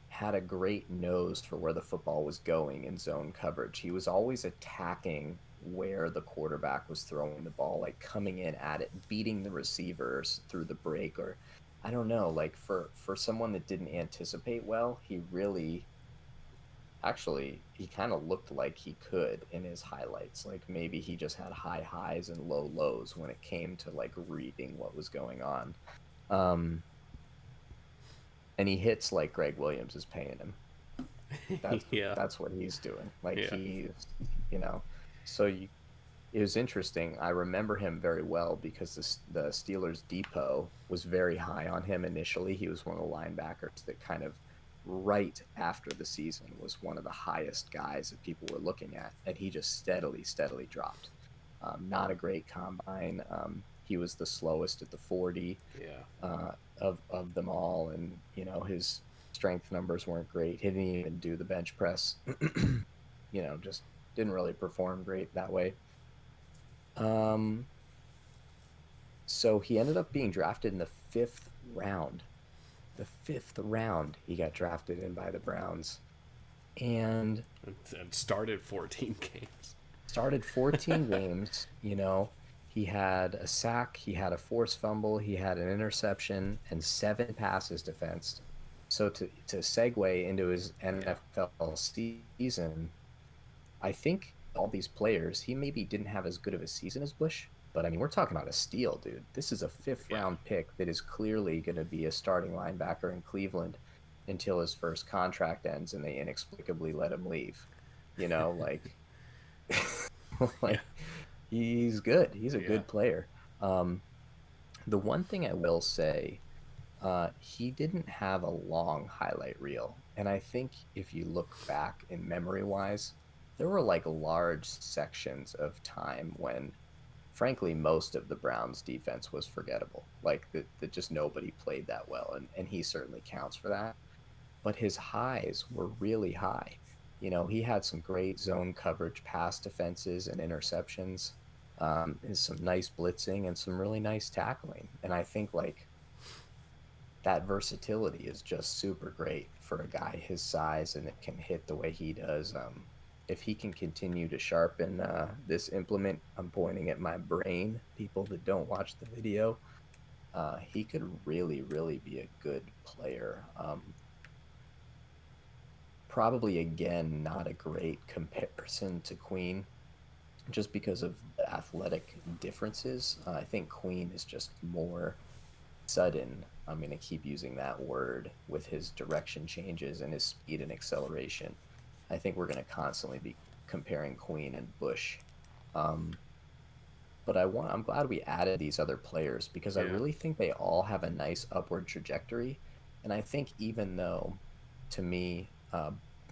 had a great nose for where the football was going in zone coverage. He was always attacking where the quarterback was throwing the ball, like coming in at it, beating the receivers through the break, or I don't know, like for someone that didn't anticipate well, he really actually he kind of looked like he could in his highlights. Like maybe he just had high highs and low lows when it came to like reading what was going on. And he hits like Greg Williams is paying him. That's what he's doing. Like he's, so it was interesting. I remember him very well because the Steelers depot was very high on him initially. He was one of the linebackers that kind of right after the season was one of the highest guys that people were looking at, and he just steadily dropped. Not a great combine. He was the slowest at the 40 Yeah. of them all, and his strength numbers weren't great. He didn't even do the bench press. Just didn't really perform great that way. Um, so he ended up being drafted in the fifth round. The fifth round, he got drafted in by the Browns and And started 14 games. started 14 games. He had a sack, he had a forced fumble, he had an interception, and 7 passes defensed. So to segue into his Yeah. NFL season, I think all these players, he maybe didn't have as good of a season as Bush, but I mean, we're talking about a steal, dude. This is a fifth Yeah. round pick that is clearly going to be a starting linebacker in Cleveland until his first contract ends and they inexplicably let him leave. Like, Yeah. like he's good. He's a Yeah. good player. Um, the one thing I will say, he didn't have a long highlight reel. And I think if you look back in memory wise, there were like large sections of time when, frankly, most of the Browns defense was forgettable. Like that just nobody played that well. And he certainly counts for that. But his highs were really high. He had some great zone coverage pass defenses and interceptions, some nice blitzing and some really nice tackling. And I think like that versatility is just super great for a guy his size and it can hit the way he does. If he can continue to sharpen this implement, I'm pointing at my brain, people that don't watch the video, he could really be a good player. Probably, again, not a great comparison to Queen just because of the athletic differences. I think Queen is just more sudden. I'm going to keep using that word with his direction changes and his speed and acceleration. I think we're going to constantly be comparing Queen and Bush. Um, but I'm glad we added these other players because I Yeah. really think they all have a nice upward trajectory. And I think even though, to me,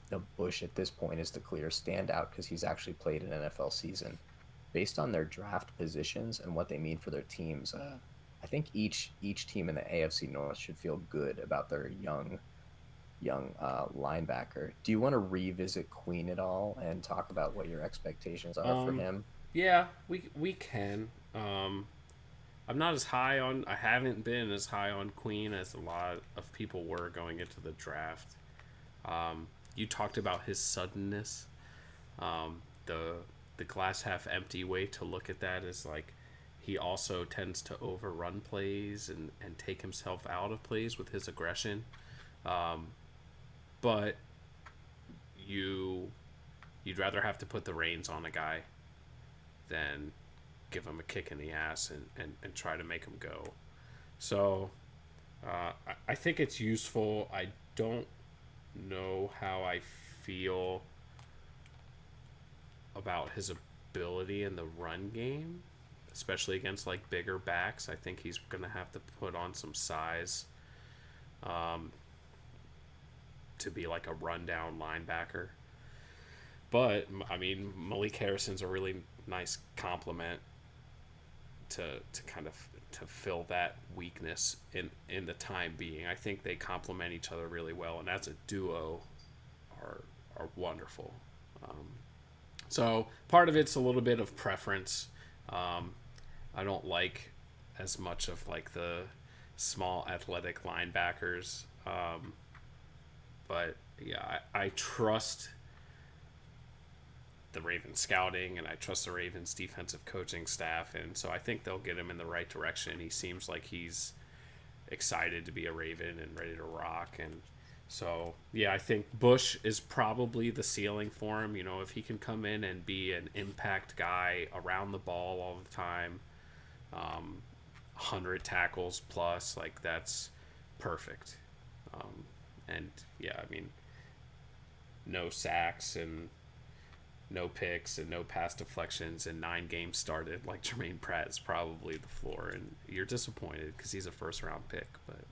the Bush at this point is the clear standout because he's actually played an NFL season. Based on their draft positions and what they mean for their teams, I think each team in the AFC North should feel good about their young linebacker. Do you want to revisit Queen at all and talk about what your expectations are for Um. him? Yeah. We can. I'm not as high on. I haven't been as high on Queen as a lot of people were going into the draft. You talked about his suddenness. The glass half empty way to look at that is like he also tends to overrun plays and take himself out of plays with his aggression. But you you'd rather have to put the reins on a guy than give him a kick in the ass and try to make him go. So I think it's useful. I don't know how I feel about his ability in the run game, especially against like bigger backs. I think he's going to have to put on some size to be like a rundown linebacker. But I mean, Malik Harrison's a really nice complement to kind of to fill that weakness in the time being. I think they complement each other really well, and as a duo, are wonderful. Um, so part of it's a little bit of preference. Um, I don't like as much of like the small athletic linebackers, but yeah, I trust the Ravens scouting and I trust the Ravens defensive coaching staff, and so I think they'll get him in the right direction. He seems like he's excited to be a Raven and ready to rock, and so yeah, I think Bush is probably the ceiling for him. If he can come in and be an impact guy around the ball all the time, 100 tackles plus, like that's perfect. And yeah, I mean, no sacks and no picks and no pass deflections and 9 games started like Jermaine Pratt is probably the floor, and you're disappointed because he's a first round pick. But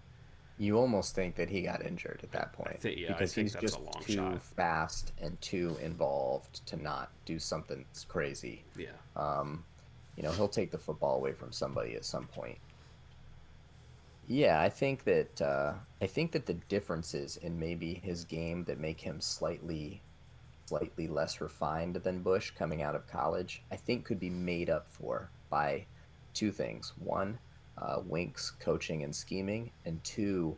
You almost think that he got injured at that point I because think he's that's a just long too shot. fast and too involved to not do something that's crazy. Yeah, Um, he'll take the football away from somebody at some point. Yeah, I think that the differences in maybe his game that make him slightly less refined than Bush coming out of college, I think could be made up for by two things. One, Wink's coaching and scheming, and two,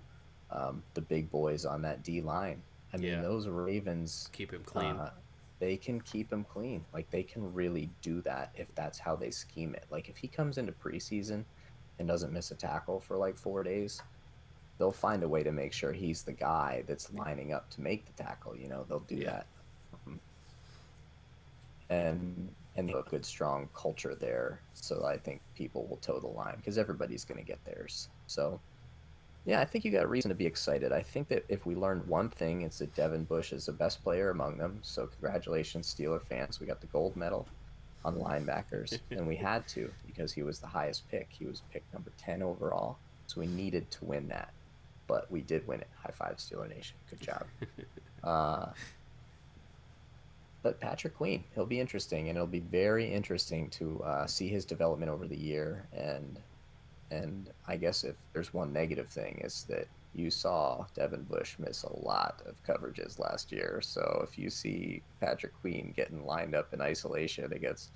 the big boys on that D line. I mean, yeah, those Ravens, keep him clean. uh, they can keep him clean. Like, they can really do that if that's how they scheme it. Like, if he comes into preseason and doesn't miss a tackle for like 4 days, they'll find a way to make sure he's the guy that's lining up to make the tackle. They'll do Yeah, that. Um, and a good strong culture there. So I think people will toe the line because everybody's going to get theirs. So yeah, I think you got reason to be excited. I think that if we learned one thing, it's that Devin Bush is the best player among them. So congratulations, Steeler fans. We got the gold medal on linebackers, and we had to because he was the highest pick. He was picked number 10 overall. So we needed to win that. But we did win it. High five, Steeler Nation. Good job. Uh, but Patrick Queen, he'll be interesting, and it'll be very interesting to see his development over the year. And I guess if there's one negative thing is that you saw Devin Bush miss a lot of coverages last year. So if you see Patrick Queen getting lined up in isolation against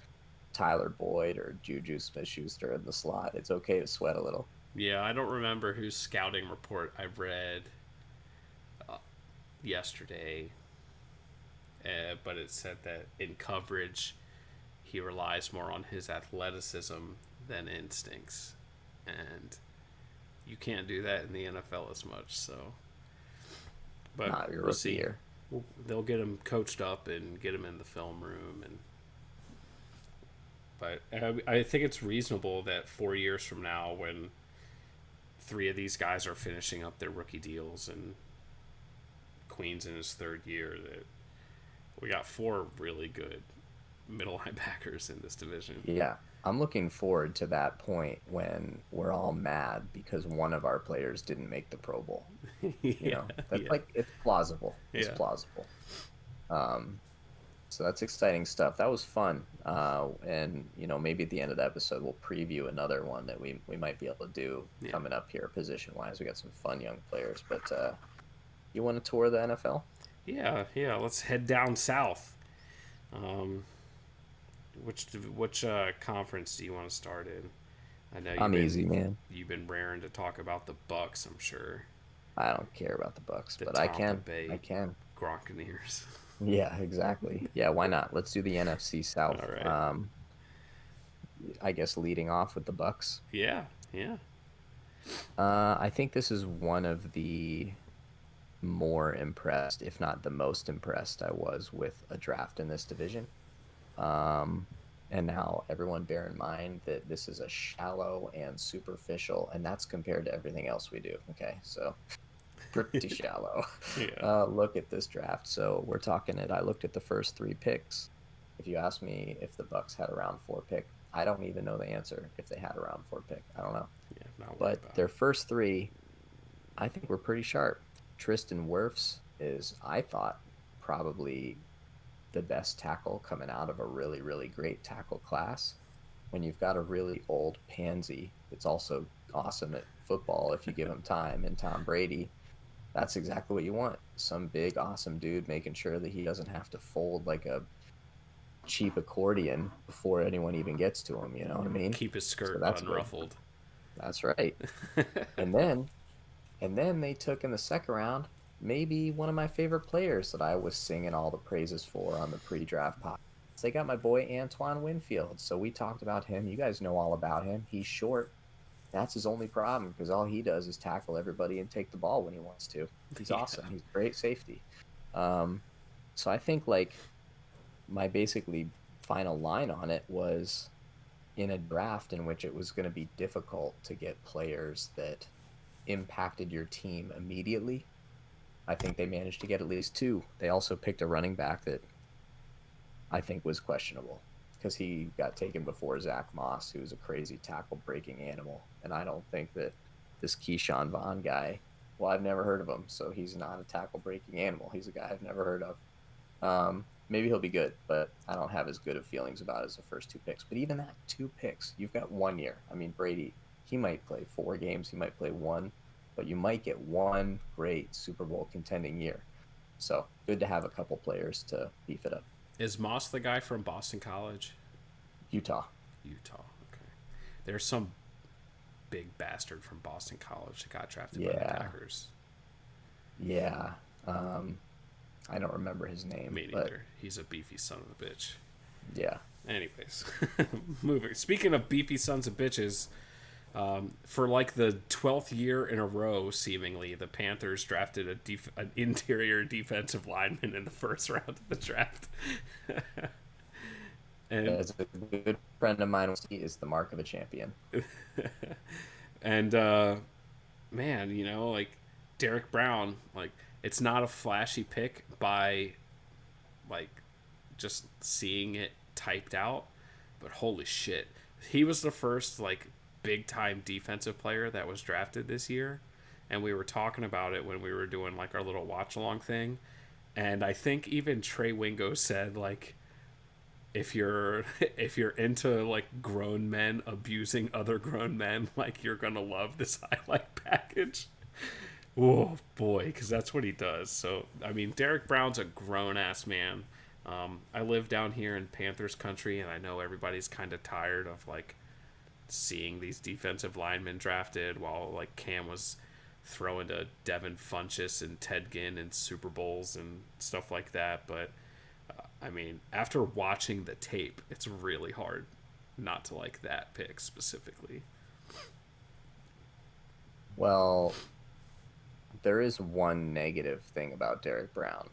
Tyler Boyd or Juju Smith-Schuster in the slot, it's okay to sweat a little. yeah. I don't remember whose scouting report I read yesterday, but it said that in coverage he relies more on his athleticism than instincts, and you can't do that in the NFL as much. So, but Not your we'll rookie see. year. They'll get him coached up and get him in the film room, and but I think it's reasonable that 4 years from now, when 3 of these guys are finishing up their rookie deals and Queen's in his third year, that we got 4 really good middle linebackers in this division. Yeah, I'm looking forward to that point when we're all mad because one of our players didn't make the Pro Bowl. Yeah, That's yeah, like it's plausible. It's yeah, plausible. Um, so that's exciting stuff. That was fun. And maybe at the end of the episode we'll preview another one that we might be able to do yeah, coming up here position wise. We got some fun young players. But you want to tour the NFL? yeah, yeah. Let's head down south. Um, which conference do you want to start in? I know I'm easy, man. you've been raring to talk about the Bucks. I'm sure I don't care about the Bucks, the but I Tampa can. I Bay can. Gronkaneers. Yeah, exactly. Yeah, why not? Let's do the NFC All South. right. I guess leading off with the Bucks. Yeah, yeah, I think this is one of the more impressed, if not the most impressed, I was with a draft in this division. Um, and now everyone bear in mind that this is a shallow and superficial, and that's compared to everything else we do. Okay, so pretty shallow. yeah, Look at this draft. So we're talking it. I looked at the first 3 picks. If you ask me if the Bucks had a round 4 pick, I don't even know the answer. If they had a round 4 pick, I don't know. yeah. Not worried But about their first 3, I think were pretty sharp. Tristan Wirfs is, I thought, probably the best tackle coming out of a really, really great tackle class. When you've got a really old pansy that's also awesome at football if you give him time, and Tom Brady, that's exactly what you want. Some big, awesome dude making sure that he doesn't have to fold like a cheap accordion before anyone even gets to him. You know what I it. mean? Keep his So skirt that's good. unruffled. That's right. And then they took in the second round maybe one of my favorite players that I was singing all the praises for on the pre-draft podcast. They got my boy Antoine Winfield. So we talked about him. You guys know all about him. He's short. That's his only problem because all he does is tackle everybody and take the ball when he wants to. He's Yeah, awesome. He's great safety. Um, so I think like my basically final line on it was in a draft in which it was going to be difficult to get players that impacted your team immediately. I think they managed to get at least 2. They also picked a running back that I think was questionable because he got taken before Zach Moss, who was a crazy tackle breaking animal. And I don't think that this Keyshawn Vaughn guy, well, I've never heard of him, so he's not a tackle breaking animal. He's a guy I've never heard of. Maybe he'll be good, but I don't have as good of feelings about it as the first 2 picks. But even that 2 picks, you've got 1 year. I mean, Brady, he might play 4 games, he might play one, but you might get one great Super Bowl contending year. So good to have a couple players to beef it up. Is Moss the guy from Boston College? Utah. Utah. Okay. There's some big bastard from Boston College that got drafted by the Yeah. Packers. Yeah. I don't remember his name. Me neither. He's a beefy son of a bitch. Yeah. Anyways, moving. Speaking of beefy sons of bitches, for like the 12th year in a row, seemingly, the Panthers drafted an interior defensive lineman in the first round of the draft. And as a good friend of mine, he is the mark of a champion. and man, you know, like Derek Brown, like it's not a flashy pick by like just seeing it typed out, but holy shit, he was the first like big time defensive player that was drafted this year, and we were talking about it when we were doing like our little watch along thing, and I think even Trey Wingo said like if you're into like grown men abusing other grown men, like you're gonna love this highlight package. Oh boy, because that's what he does. So I mean, Derek Brown's a grown ass man. I live down here in Panthers country, and I know everybody's kind of tired of like seeing these defensive linemen drafted while like Cam was throwing to Devin Funchess and Ted Ginn in Super Bowls and stuff like that. But I mean, after watching the tape, it's really hard not to like that pick specifically. Well, there is one negative thing about Derek Brown.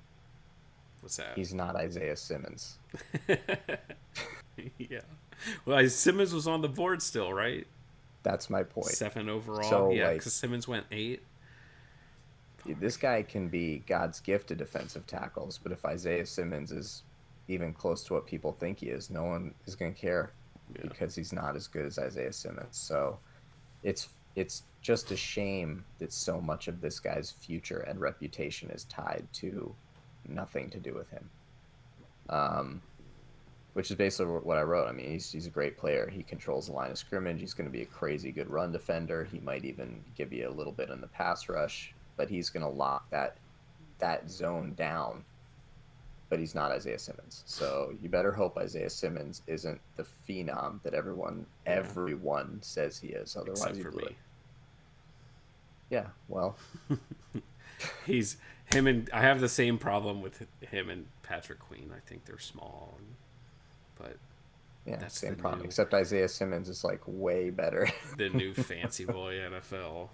What's that? He's not Isaiah Simmons. Yeah. Well, Simmons was on the board still, right? That's my point. 7 overall. So, yeah, like, because Simmons went 8. this guy can be God's gift to defensive tackles, but if Isaiah Simmons is even close to what people think he is, no one is going to care because he's not as good as Isaiah Simmons. So it's just a shame that so much of this guy's future and reputation is tied to nothing to do with him. Which is basically what I wrote. I mean, he's a great player. He controls the line of scrimmage. He's going to be a crazy good run defender. He might even give you a little bit in the pass rush, but he's going to lock that zone down. But he's not Isaiah Simmons. So you better hope Isaiah Simmons isn't the phenom that everyone says he is. Otherwise, Except you for blew me. it. Yeah, well, He's him, and I have the same problem with him and Patrick Queen. I think they're small, but yeah, that's same the problem. new- Except Isaiah Simmons is like way better. the new fancy boy NFL.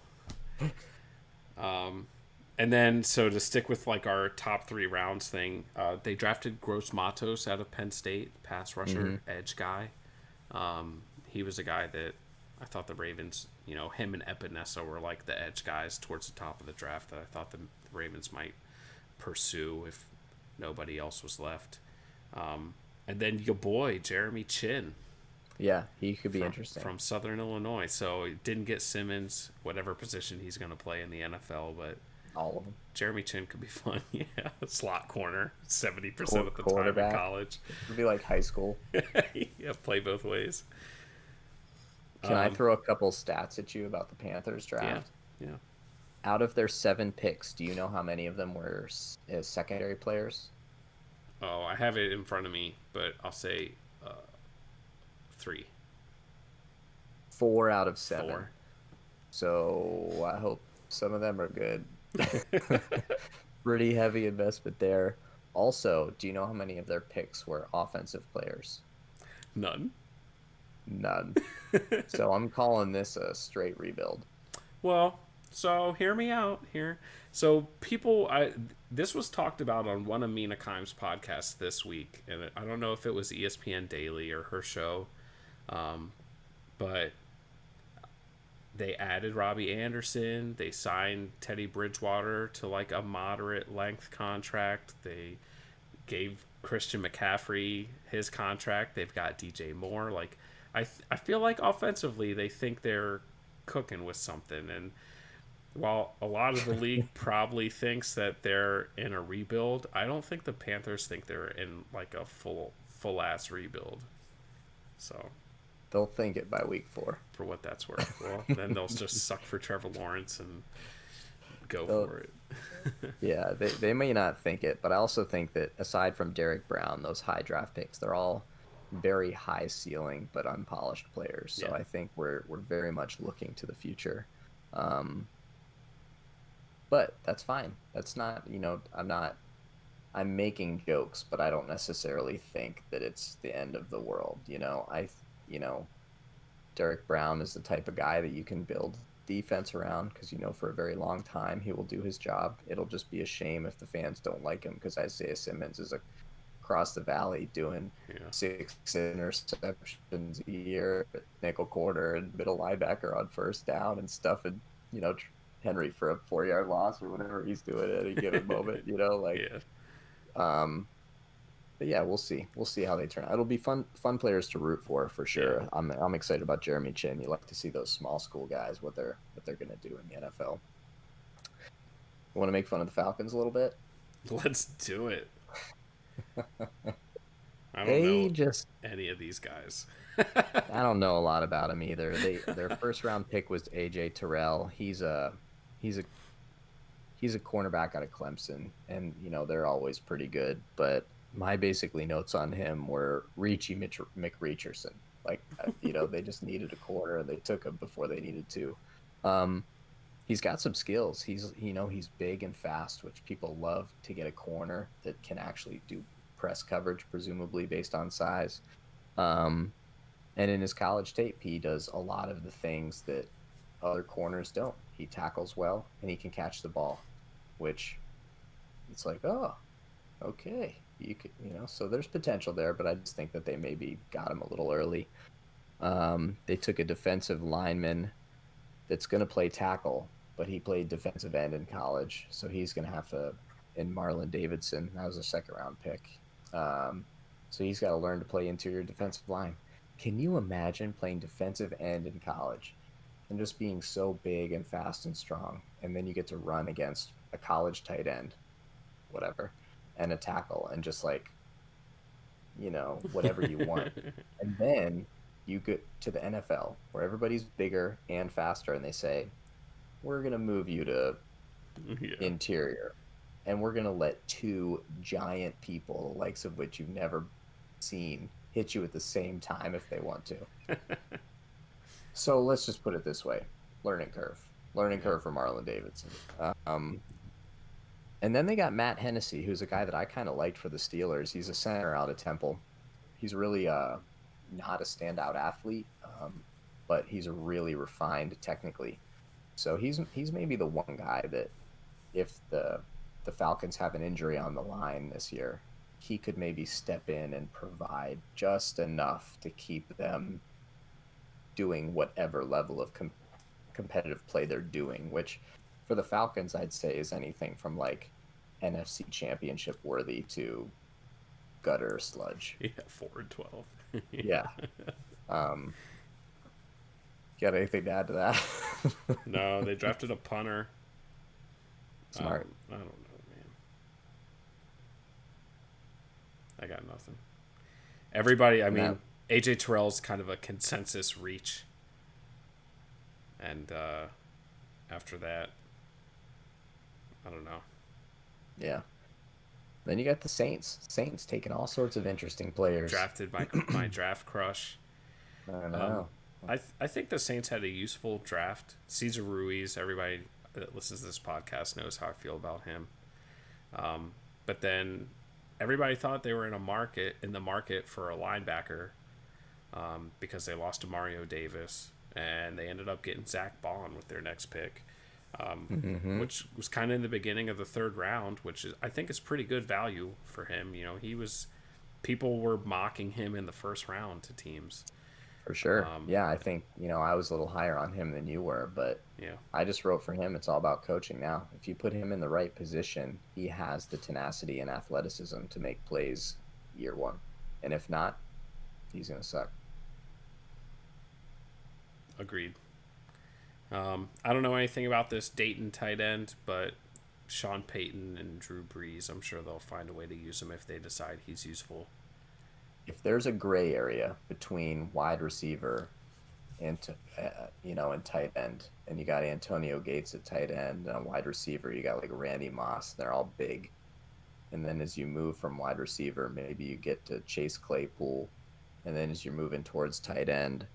And then, so to stick with like our top 3 rounds thing, they drafted Gross Matos out of Penn State, pass rusher, edge guy. He was a guy that I thought the Ravens, you know, him and Epinesa were like the edge guys towards the top of the draft that I thought the Ravens might pursue if nobody else was left. And then your boy, Jeremy Chin. Yeah, he could be interesting. From Southern Illinois. So he didn't get Simmons, whatever position he's going to play in the NFL, but all of them. Jeremy Chin could be fun. Yeah, slot corner, 70% of the time in college. It'd be like high school. Yeah, play both ways. Can I throw a couple stats at you about the Panthers draft? Yeah. Out of their 7 picks, do you know how many of them were secondary players? Oh, I have it in front of me, but I'll say 3. 4 out of 7. 4. So I hope some of them are good. Pretty heavy investment there. Also, do you know how many of their picks were offensive players? None. So I'm calling this a straight rebuild. Well, so hear me out here. So this was talked about on one of Mina Kimes' podcasts this week, and I don't know if it was ESPN Daily or her show, but they added Robbie Anderson. They signed Teddy Bridgewater to like a moderate length contract. They gave Christian McCaffrey, his contract. They've got DJ Moore. Like, I feel like offensively they think they're cooking with something. And while a lot of the league probably thinks that they're in a rebuild, I don't think the Panthers think they're in like a full ass rebuild. So They'll think it by week 4. for what that's worth, well, then they'll just suck for Trevor Lawrence and go They'll, for it. yeah, they may not think it, but I also think that aside from Derek Brown, those high draft picks, they're all very high ceiling but unpolished players. So Yeah. I think we're very much looking to the future. Um, but that's fine. That's not, I'm making jokes, but I don't necessarily think that it's the end of the world. You know, Derek Brown is the type of guy that you can build defense around because for a very long time he will do his job. It'll just be a shame if the fans don't like him because Isaiah Simmons is across the valley doing 6 interceptions a year, nickel corner and middle linebacker on first down and stuffing, Henry for a 4-yard loss or whatever he's doing at any given moment. But yeah, we'll see. We'll see how they turn out. It'll be fun players to root for sure. Yeah. I'm excited about Jeremy Chin. You like to see those small school guys what they're gonna do in the NFL. You want to make fun of the Falcons a little bit? Let's do it. I don't They know just any of these guys. I don't know a lot about them either. Their first round pick was AJ Terrell. He's a cornerback out of Clemson, and they're always pretty good. But my basically notes on him were Reachy McReacherson. Like they just needed a corner, and they took him before they needed to. He's got some skills. He's big and fast, which people love to get a corner that can actually do press coverage, presumably based on size. And in his college tape, he does a lot of the things that other corners don't. He tackles well, and he can catch the ball, which it's like, oh, okay. You could, so there's potential there, but I just think that they maybe got him a little early. They took a defensive lineman that's going to play tackle, but he played defensive end in college, so he's going to have to. And Marlon Davidson, that was a second-round pick. So he's got to learn to play interior defensive line. Can you imagine playing defensive end in college and just being so big and fast and strong, and then you get to run against a college tight end, whatever, and a tackle, and just whatever you want. And then you get to the NFL where everybody's bigger and faster, and they say, we're going to move you to interior, and we're going to let 2 giant people, the likes of which you've never seen, hit you at the same time if they want to. So let's just put it this way. Learning curve for Marlon Davidson. And then they got Matt Hennessy, who's a guy that I kind of liked for the Steelers. He's a center out of Temple. He's really not a standout athlete, but he's really refined technically. So he's maybe the one guy that if the Falcons have an injury on the line this year, he could maybe step in and provide just enough to keep them doing whatever level of competitive play they're doing, which for the Falcons, I'd say is anything from like NFC championship worthy to gutter sludge. Yeah, 4-12. Yeah. Got anything to add to that? No, they drafted a punter. Smart. I don't know, man. I got nothing. Everybody, I mean, AJ Terrell's kind of a consensus reach. And after that, I don't know. Yeah. Then you got the Saints. Saints taking all sorts of interesting players. Drafted my draft crush. I know. I think the Saints had a useful draft. Cesar Ruiz, everybody that listens to this podcast knows how I feel about him. But then everybody thought they were in the market for a linebacker because they lost to Mario Davis, and they ended up getting Zach Bond with their next pick, which was kind of in the beginning of the 3rd round, which I think is pretty good value for him. People were mocking him in the 1st round to teams. For sure. Yeah, I think, I was a little higher on him than you were, but yeah, I just wrote for him. It's all about coaching now. If you put him in the right position, he has the tenacity and athleticism to make plays year one. And if not, he's going to suck. Agreed. I don't know anything about this Dayton tight end, but Sean Payton and Drew Brees, I'm sure they'll find a way to use him if they decide he's useful. If there's a gray area between wide receiver and and tight end, and you got Antonio Gates at tight end, and a wide receiver, you got like Randy Moss. They're all big, and then as you move from wide receiver, maybe you get to Chase Claypool, and then as you're moving towards tight end,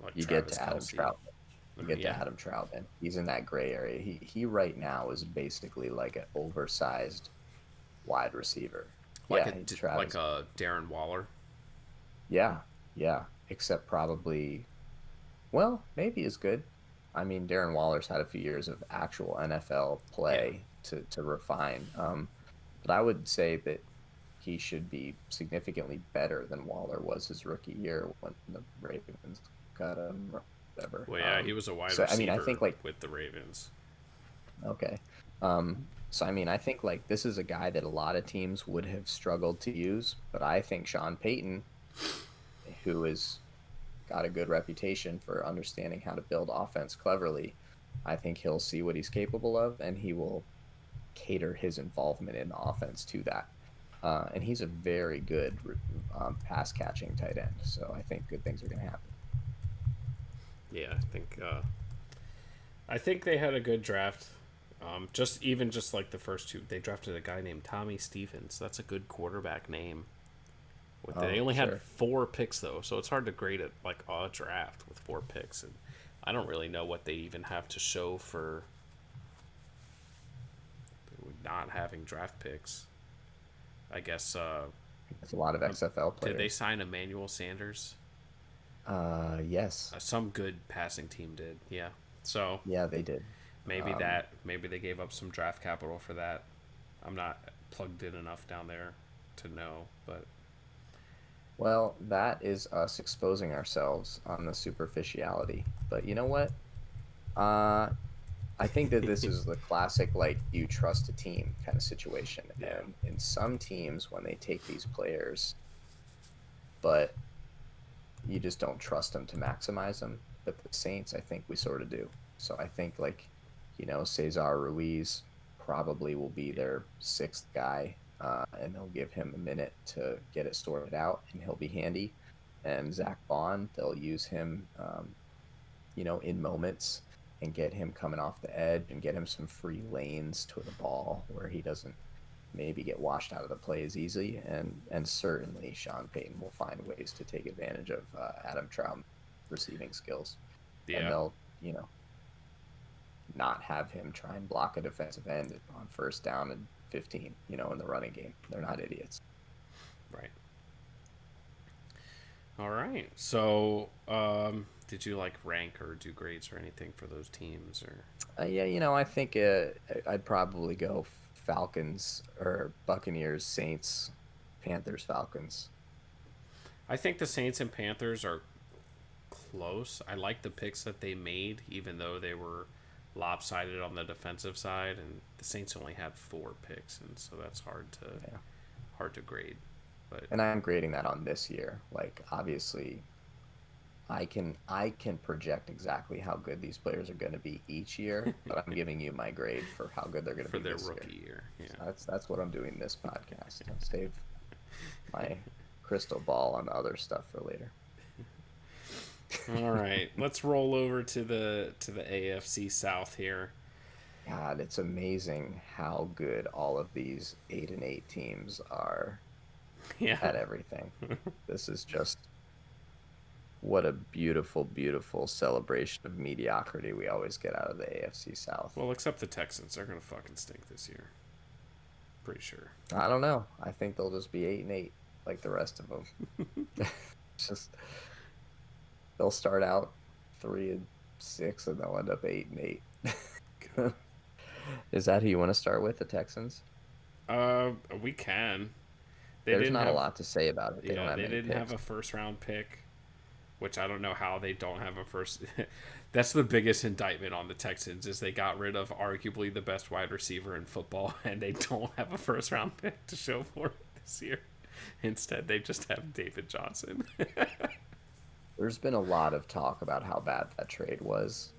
Like you Travis get to Adam Kelce. Troutman. To Adam Troutman. He's in that gray area. He right now is basically like an oversized wide receiver. Like Yeah, Travis. like a Darren Waller. Yeah, yeah. Except probably, well, maybe as good. I mean, Darren Waller's had a few years of actual NFL play to refine. But I would say that he should be significantly better than Waller was his rookie year when the Ravens got him or whatever. Well, yeah, he was a wide So I mean, receiver I think like with the Ravens. okay. So I mean, I think like this is a guy that a lot of teams would have struggled to use, but I think Sean Payton, who has got a good reputation for understanding how to build offense cleverly, I think he'll see what he's capable of and he will cater his involvement in the offense to that. And he's a very good pass catching tight end, so I think good things are going to happen. Yeah, I think they had a good draft. Just like the first two, they drafted a guy named Tommy Stevens. That's a good quarterback name. They only had 4 picks though, so it's hard to grade it like a draft with 4 picks, and I don't really know what they even have to show for not having draft picks. I guess There's a lot of XFL players. Did they sign Emmanuel Sanders? Yes. Some good passing team did. Yeah. So yeah, they did. Maybe maybe they gave up some draft capital for that. I'm not plugged in enough down there to know, but well, that is us exposing ourselves on the superficiality. But you know what? I think that this is the classic, like, you trust a team kind of situation. Yeah. And in some teams, when they take these players, but you just don't trust them to maximize them. But the Saints, I think we sort of do. So I think, like, Cesar Ruiz probably will be their 6th guy, and they'll give him a minute to get it sorted out, and he'll be handy. And Zach Bond, they'll use him, in moments and get him coming off the edge and get him some free lanes to the ball where he doesn't maybe get washed out of the play as easily. And certainly Sean Payton will find ways to take advantage of Adam Troutman's receiving skills. Yeah. And they'll, not have him try and block a defensive end on first down and 15, in the running game. They're not idiots. Right. All right. So, did you rank or do grades or anything for those teams or? Yeah, I think I'd probably go Falcons or Buccaneers, Saints, Panthers, Falcons. I think the Saints and Panthers are close. I like the picks that they made, even though they were lopsided on the defensive side, and the Saints only had 4 picks, and so that's hard to grade. And I'm grading that on this year. Like, obviously, I can project exactly how good these players are going to be each year, but I'm giving you my grade for how good they're going to be for their this rookie year. Yeah, so that's what I'm doing this podcast. I'll save my crystal ball on the other stuff for later. All right, let's roll over to the AFC South here. God, it's amazing how good all of these 8-8 teams are at everything. This is just what a beautiful, beautiful celebration of mediocrity we always get out of the AFC South. Well, except the Texans, they're gonna fucking stink this year. Pretty sure. I don't know. I think they'll just be 8-8 like the rest of them. Just they'll start out 3-6 and they'll end up 8-8. Is that who you want to start with, the Texans? We can. There's not a lot to say about it. They didn't have a first round pick, which I don't know how they don't have a first. That's the biggest indictment on the Texans is they got rid of arguably the best wide receiver in football, and they don't have a first round pick to show for it this year. Instead, they just have David Johnson. There's been a lot of talk about how bad that trade was,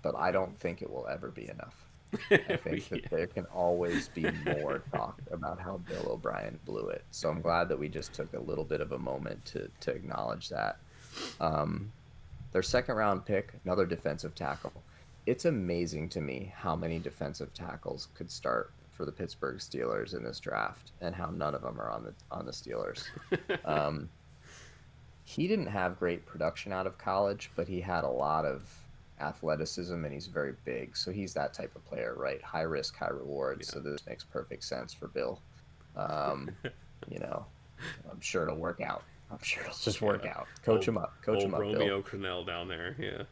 but I don't think it will ever be enough. I think that Yeah. there can always be more talk about how Bill O'Brien blew it. So I'm glad that we just took a little bit of a moment to acknowledge that. Um, their second round pick, another defensive tackle. It's amazing to me how many defensive tackles could start for the Pittsburgh Steelers in this draft, and how none of them are on the Steelers. Um, he didn't have great production out of college, but he had a lot of athleticism and he's very big. So he's that type of player, right? High risk, high reward. Yeah. So this makes perfect sense for Bill. Um, you know, I'm sure it'll work out. I'm sure it'll just work Yeah. out. Old, Coach him old up, Bill. Romeo Crennel down there. Yeah.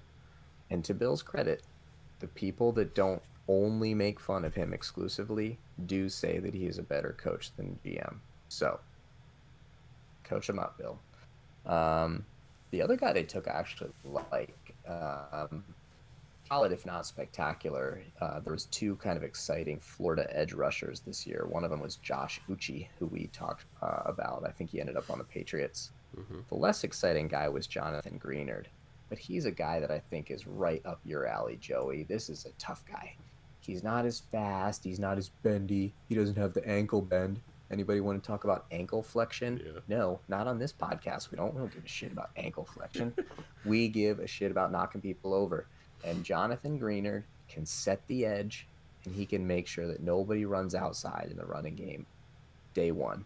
And to Bill's credit, the people that don't only make fun of him exclusively do say that he is a better coach than GM. So coach him up, Bill. Um, the other guy they took I actually like, solid if not spectacular. There was two kind of exciting Florida edge rushers this year. One of them was Josh Uche, who we talked about. I think he ended up on the Patriots. Mm-hmm. The less exciting guy was Jonathan Greenard, but he's a guy that I think is right up your alley, Joey. This is a tough guy. He's not as fast. He's not as bendy. He doesn't have the ankle bend. Anybody want to talk about ankle flexion? Yeah. No, not on this podcast. We don't give a shit about ankle flexion. We give a shit about knocking people over. And Jonathan Greenard can set the edge, and he can make sure that nobody runs outside in the running game day one.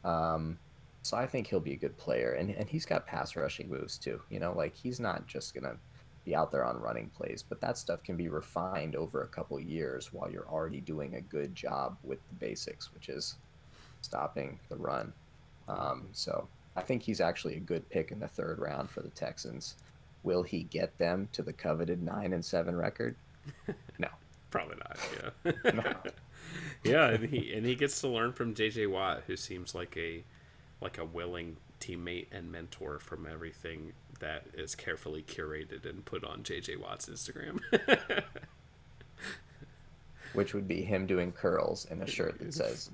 Um, so I think he'll be a good player, and he's got pass rushing moves too. Like he's not just gonna be out there on running plays, but that stuff can be refined over a couple years while you're already doing a good job with the basics, which is stopping the run. So I think he's actually a good pick in the third round for the Texans. Will he get them to the coveted 9-7 record? No. Probably not. Yeah. No. Yeah, and he gets to learn from JJ Watt, who seems like a willing teammate and mentor from everything that is carefully curated and put on JJ Watt's Instagram. Which would be him doing curls in a shirt that says,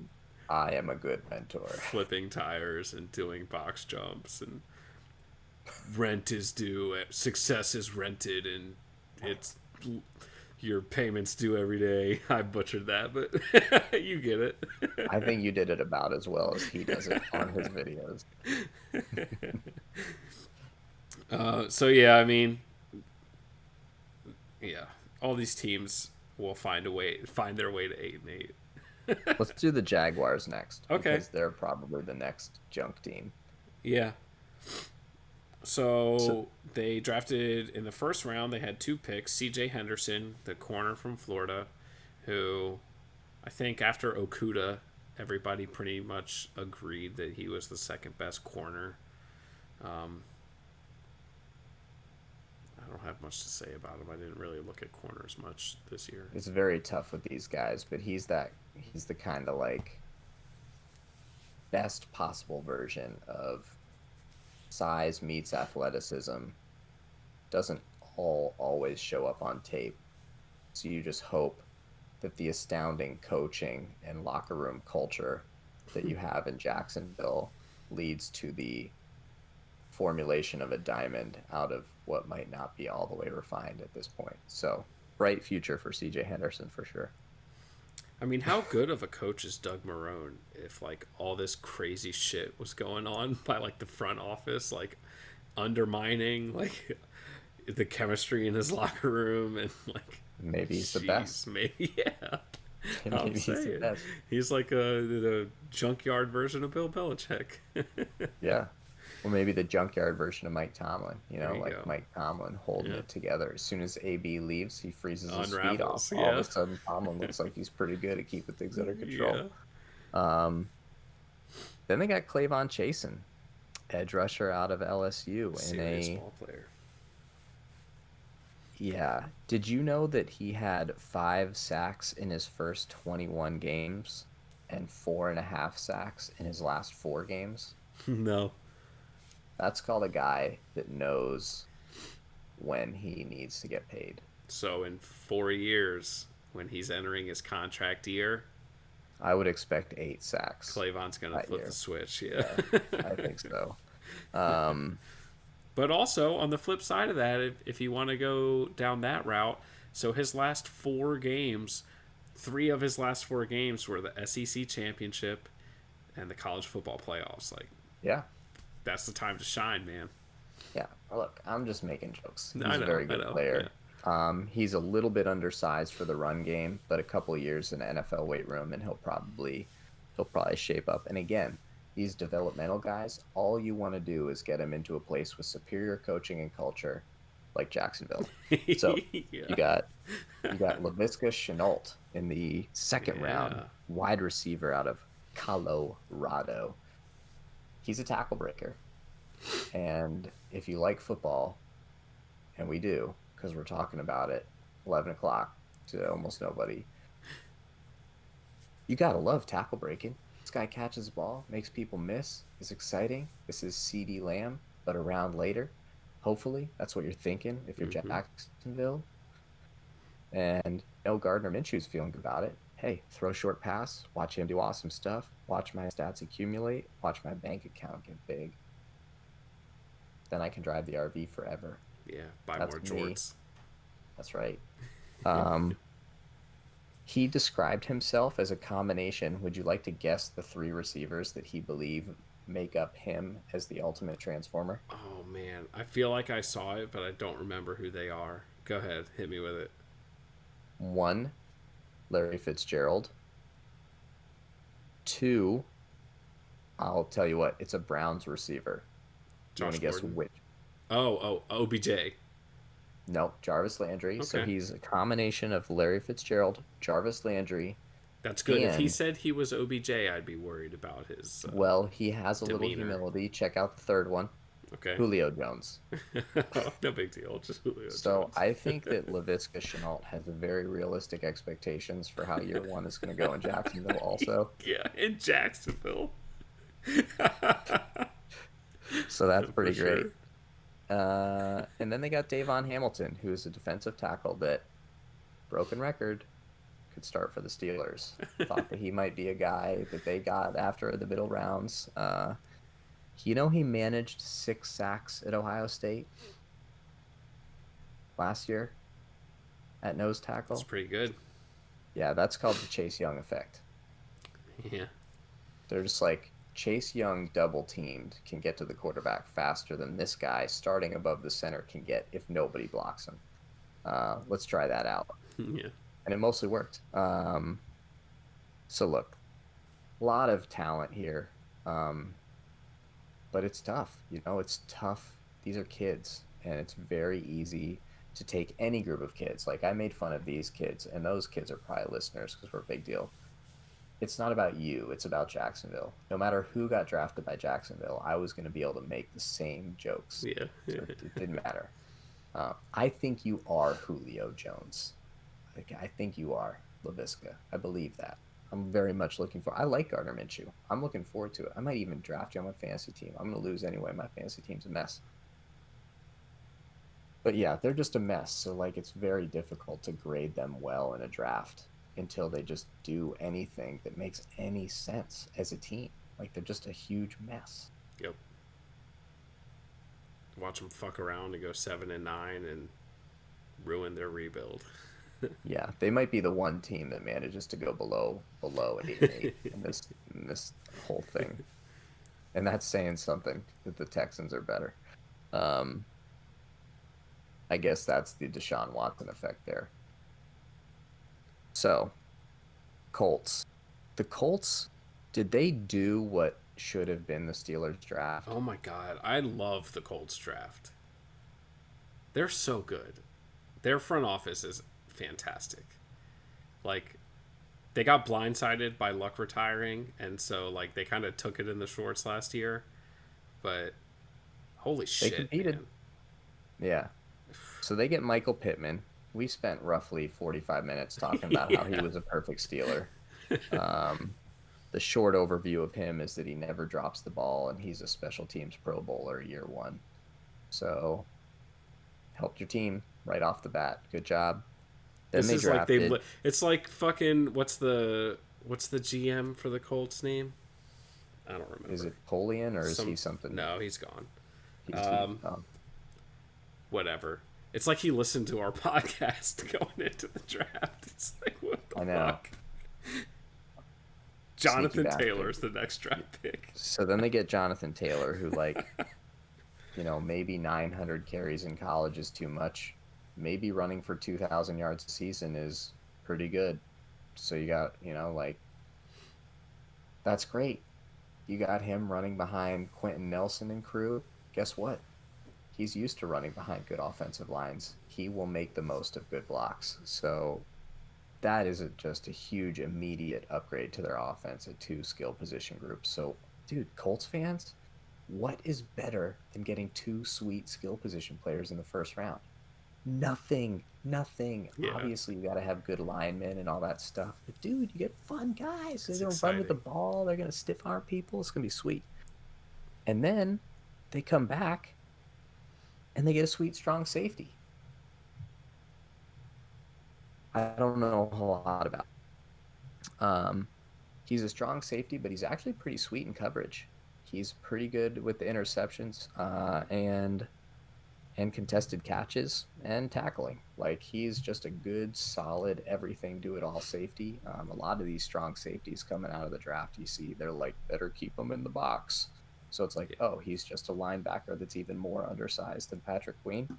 I am a good mentor. Flipping tires and doing box jumps, and rent is due, success is rented, and it's your payments due every day. I butchered that, but you get it. I think you did it about as well as he does it on his videos. So yeah, I mean, yeah, all these teams will find their way to 8-8. Let's do the Jaguars next. Okay. Because they're probably the next junk team. Yeah. So they drafted in the first round. They had two picks: C.J. Henderson, the corner from Florida, who I think after Okuda, everybody pretty much agreed that he was the second best corner. I don't have much to say about him. I didn't really look at corners much this year. It's very tough with these guys, but he's the kind of like best possible version of size meets athleticism. Doesn't always show up on tape. So you just hope that the astounding coaching and locker room culture that you have in Jacksonville leads to the formulation of a diamond out of what might not be all the way refined at this point. So bright future for CJ Henderson for sure. I mean, how good of a coach is Doug Marrone if like all this crazy shit was going on by like the front office, like undermining like the chemistry in his locker room, and like maybe he's the best. Maybe, yeah. Maybe he's the best. He's like the junkyard version of Bill Belichick. Yeah. Well, maybe the junkyard version of Mike Tomlin, like go. Mike Tomlin holding it together. As soon as AB leaves, he freezes his feet Unravels, off. All of a sudden, Tomlin looks like he's pretty good at keeping things under control. Yeah. Then they got Clavon Chasen, edge rusher out of LSU. Serious ball player. Yeah. Did you know that he had 5 sacks in his first 21 games and 4.5 sacks in his last 4 games? No. That's called a guy that knows when he needs to get paid. So in 4 years, when he's entering his contract year, I would expect 8 sacks Clavon's gonna that flip the year. switch, yeah. Yeah, I think so. Um, But also on the flip side of that, if you want to go down that route, so his last 4 games, 3 of his last 4 games were the SEC championship and the college football playoffs. Like yeah, that's the time to shine, man. yeah. Look, I'm just making jokes. No, He's a very I good know, yeah. player. He's a little bit undersized for the run game, but a couple years in NFL weight room, and he'll probably shape up. And again, these developmental guys, all you want to do is get them into a place with superior coaching and culture, like Jacksonville. So Yeah, you got you got Laviska Shenault in the second round, yeah. wide receiver out of Colorado. He's a tackle breaker. And if you like football, and we do, because we're talking about it 11 o'clock to almost nobody, you got to love tackle breaking. This guy catches the ball, makes people miss, is exciting. This is CD Lamb, but around later. Hopefully, that's what you're thinking if you're Mm-hmm. Jacksonville. And no Gardner Minshew's feeling good about it. Hey, throw short pass, watch him do awesome stuff, watch my stats accumulate, watch my bank account get big. Then I can drive the RV forever. Yeah, buy That's more me. jorts. That's right. Um, he described himself as a combination. Would you like to guess the 3 receivers that he believe make up him as the ultimate transformer? Oh man, I feel like I saw it, but I don't remember who they are. Go ahead, hit me with it. 1, Larry Fitzgerald. 2, I'll tell you what, it's a Browns receiver. You want Josh to guess Gordon. which? Oh, OBJ. No, Jarvis Landry. So Okay, he's a combination of Larry Fitzgerald, Jarvis Landry, that's good. If he and, said he was OBJ, I'd be worried about his well, he has a little demeanor. humility. Check out the third one, Okay. Julio Jones. No big deal. Just Julio So Jones. I think that Laviska Shenault has very realistic expectations for how year one is going to go in Jacksonville also. Yeah, in Jacksonville. So that's For pretty great. sure. And then they got Davon Hamilton, who is a defensive tackle that, broken record, could start for the Steelers. Thought that he might be a guy that they got after the middle rounds. He managed 6 sacks at Ohio State last year at nose That's tackle. pretty good. Yeah, that's called the Chase Young effect. Yeah. They're just like, Chase Young double teamed can get to the quarterback faster than this guy starting above the center can get if nobody blocks him. Let's try that out. Yeah. And it mostly worked. So look, a lot of talent here, but it's tough. It's tough. These are kids, and it's very easy to take any group of kids. Like, I made fun of these kids, and those kids are probably listeners because we're a big deal. It's not about you. It's about Jacksonville. No matter who got drafted by Jacksonville, I was going to be able to make the same jokes. Yeah. So it didn't matter. I think you are Julio Jones. I think you are Laviska. I believe that. I'm very much looking for. I like Gardner Minshew. I'm looking forward to it. I might even draft you on my fantasy team. I'm going to lose anyway. My fantasy team's a mess. But yeah, they're just a mess. So like, it's very difficult to grade them well in a draft until they just do anything that makes any sense as a team. Like, they're just a huge mess. Yep. Watch them fuck around and go 7-9 and ruin their rebuild. Yeah, they might be the one team that manages to go below 8-8 in this whole thing, and that's saying something that the Texans are better. Um, I guess that's the Deshaun Watson effect there. So, Colts. The Colts, did they do what should have been the Steelers draft? Oh my god, I love the Colts draft. They're so good. Their front office is fantastic. Like, they got blindsided by Luck retiring, and so like they kind of took it in the shorts last year. But holy They shit, competed. man! Yeah. So they get Michael Pittman. We spent roughly 45 minutes talking about how he Yeah, was a perfect Steeler. Um, the short overview of him is that he never drops the ball, and he's a special teams Pro Bowler year one. So, helped your team right off the bat. Good job. Then this they is like they. drafted. It's like fucking what's the what's the GM for the Colts name? I don't remember. Is it Polian or is he Some something? No, he's gone. He's he. Um, Whatever. It's like he listened to our podcast going into the draft. It's like, what I the know. fuck? Sneaky Jonathan bastard. Taylor's the next draft pick. So then they get Jonathan Taylor, who maybe 900 carries in college is too much. Maybe running for 2,000 yards a season is pretty good. So you got, that's great. You got him running behind Quentin Nelson and crew. Guess what? He's used to running behind good offensive lines. He will make the most of good blocks. So that is just a huge immediate upgrade to their offense at 2 skill position groups. So, dude, Colts fans, what is better than getting 2 sweet skill position players in the first round? Nothing. Yeah. Obviously, you got to have good linemen and all that stuff. But, dude, you get fun guys. They're going to run with the ball. They're going to stiff arm people. It's going to be sweet. And then they come back and they get a sweet, strong safety. I don't know a whole lot about him. He's a strong safety, but he's actually pretty sweet in coverage. He's pretty good with the interceptions and contested catches and tackling. Like, he's just a good, solid, everything, do-it-all safety. A lot of these strong safeties coming out of the draft, you see, they're like, better keep them in the box. So it's like, oh, he's just a linebacker that's even more undersized than Patrick Queen.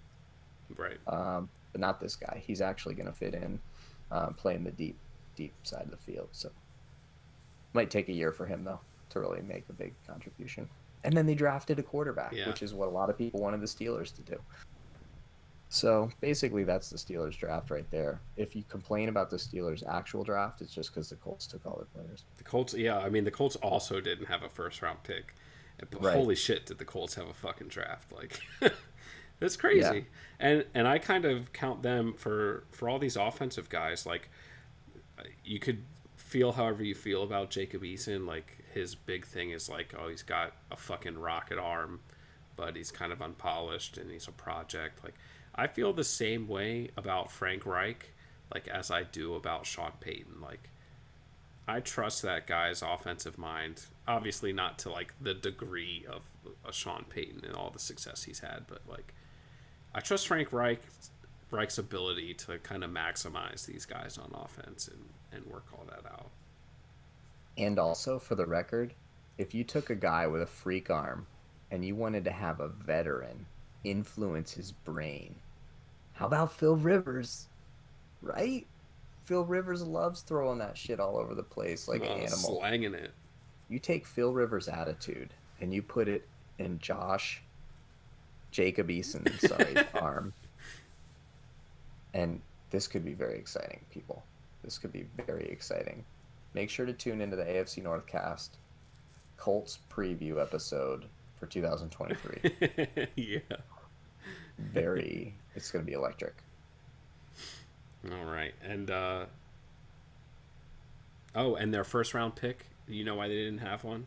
Right. But not this guy. He's actually going to fit in, playing the deep side of the field. So might take a year for him, though, to really make a big contribution. And then they drafted a quarterback, which is what a lot of people wanted the Steelers to do. So basically, that's the Steelers draft right there. If you complain about the Steelers' actual draft, it's just because the Colts took all their players. The Colts, the Colts also didn't have a first-round pick. Right. Holy shit, did the Colts have a fucking draft? Like, that's crazy. Yeah. And I kind of count them for all these offensive guys. Like, you could feel however you feel about Jacob Eason. Like, his big thing is like, oh, he's got a fucking rocket arm, but he's kind of unpolished and he's a project. Like, I feel the same way about Frank Reich, like, as I do about Sean Payton. Like, I trust that guy's offensive mind. Obviously not to, like, the degree of a Sean Payton and all the success he's had, but, like, I trust Frank Reich's ability to kind of maximize these guys on offense and work all that out. And also, for the record, if you took a guy with a freak arm and you wanted to have a veteran influence his brain, how about Phil Rivers? Right? Phil Rivers loves throwing that shit all over the place like an animal. Slanging it. You take Phil Rivers' attitude and you put it in Jacob Eason's arm. And this could be very exciting, people. This could be very exciting. Make sure to tune into the AFC Northcast Colts preview episode for 2023. Yeah. It's going to be electric. All right. And, and their first round pick, you know why they didn't have one?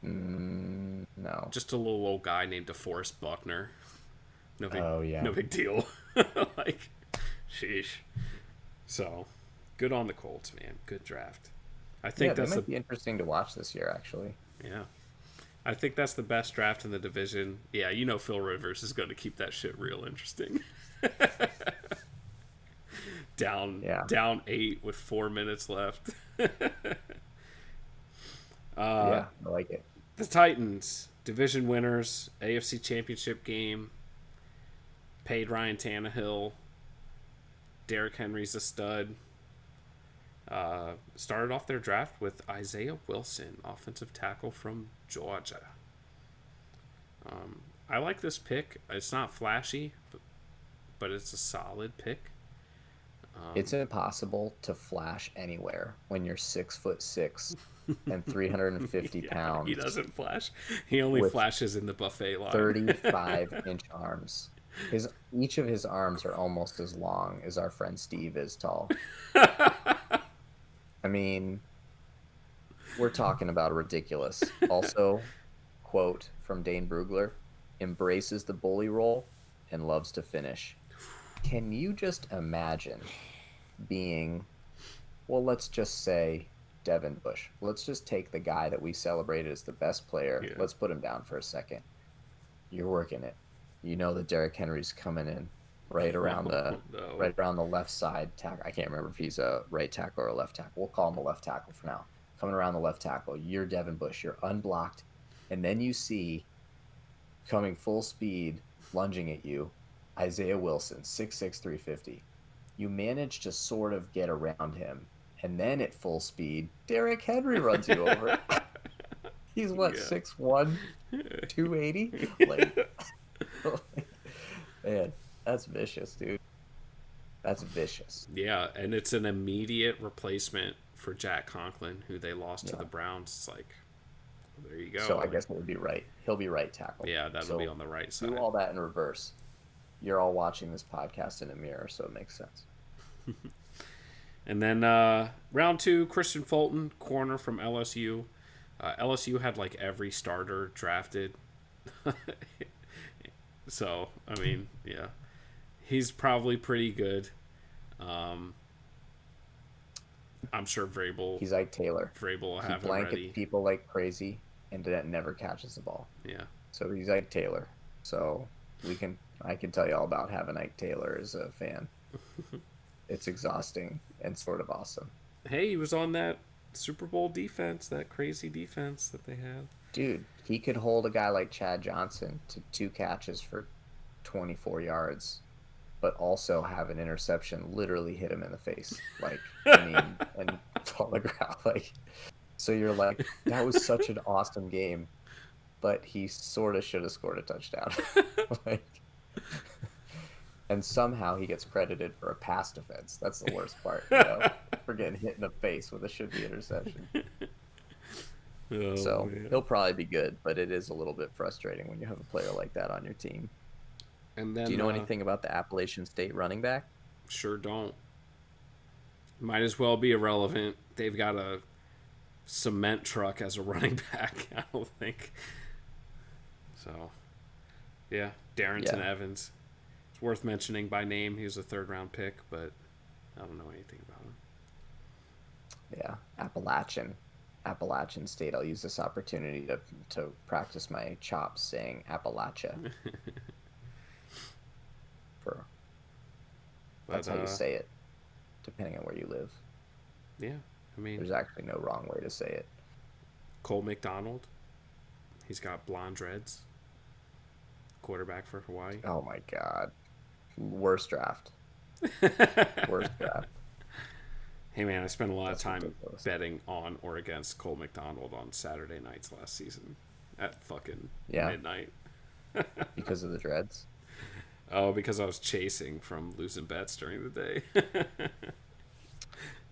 No. Just a little old guy named DeForest Buckner. No big deal. Like, sheesh. So, good on the Colts, man. Good draft. I think that might be interesting to watch this year, actually. Yeah. I think that's the best draft in the division. Yeah, you know Phil Rivers is going to keep that shit real interesting. Down 8 with 4 minutes left. I like it. The Titans, division winners, AFC Championship game. Paid Ryan Tannehill. Derrick Henry's a stud. Started off their draft with Isaiah Wilson, offensive tackle from Georgia. I like this pick. It's not flashy, but it's a solid pick. It's impossible to flash anywhere when you're 6'6" and 350 pounds. He doesn't flash. He only flashes in the buffet line. 35-inch arms. Each of his arms are almost as long as our friend Steve is tall. I mean, we're talking about ridiculous. Also, quote from Dane Brugler, embraces the bully role and loves to finish. Can you just imagine being Well, let's just say Devin Bush. Let's just take the guy that we celebrated as the best player. Yeah. Let's put him down for a second. You're working it. You know that Derrick Henry's coming in right around the Oh, no. right around the left side tackle. I can't remember if he's a right tackle or a left tackle. We'll call him a left tackle for now. Coming around the left tackle, you're Devin Bush. You're unblocked, and then you see coming full speed, lunging at you, Isaiah Wilson, 6'6", 350. You manage to sort of get around him, and then at full speed, Derrick Henry runs you over. He's what, Yeah. 6'1", 280? Like, man, that's vicious, dude. That's vicious. Yeah, and it's an immediate replacement for Jack Conklin, who they lost to Yeah. the Browns. It's like, there you go. So I guess it would be right. He'll be right tackle. Yeah, that'll So be on the right side. do all that in reverse. You're all watching this podcast in a mirror, so it makes sense. And then round 2, Christian Fulton, corner from LSU. LSU had like every starter drafted. So, I mean, yeah. He's probably pretty good. I'm sure Vrabel He's Ike Taylor. will He have him blankets ready. people like crazy, and that never catches the ball. Yeah. So he's Ike Taylor. So I can tell you all about having Ike Taylor as a fan. It's exhausting and sort of awesome. Hey, he was on that Super Bowl defense, that crazy defense that they had. Dude, he could hold a guy like Chad Johnson to 2 catches for 24 yards, but also have an interception literally hit him in the face. Like, I mean, and fall on the ground. Like, so you're like, that was such an awesome game, but he sort of should have scored a touchdown. Like, and somehow he gets credited for a pass defense. That's the worst part, for getting hit in the face with a should-be interception. Oh, So man. he'll probably be good, but it is a little bit frustrating when you have a player like that on your team. And then, Do you know anything about the Appalachian State running back? Sure don't. Might as well be irrelevant. They've got a cement truck as a running back, I don't think. So, yeah, Darrington Evans. It's worth mentioning by name. He was a 3rd-round pick, but I don't know anything about him. Yeah, Appalachian State. I'll use this opportunity to practice my chops saying Appalachia. That's how you say it, depending on where you live. Yeah, I mean, There's actually no wrong way to say it. Cole McDonald. He's got blonde dreads. Quarterback for Hawaii. Oh my God. Worst draft. Worst draft. Hey man, I spent a lot of That's time ridiculous. betting on or against Cole McDonald on Saturday nights last season at fucking Yeah. midnight. Because of the dreads. Oh, because I was chasing from losing bets during the day.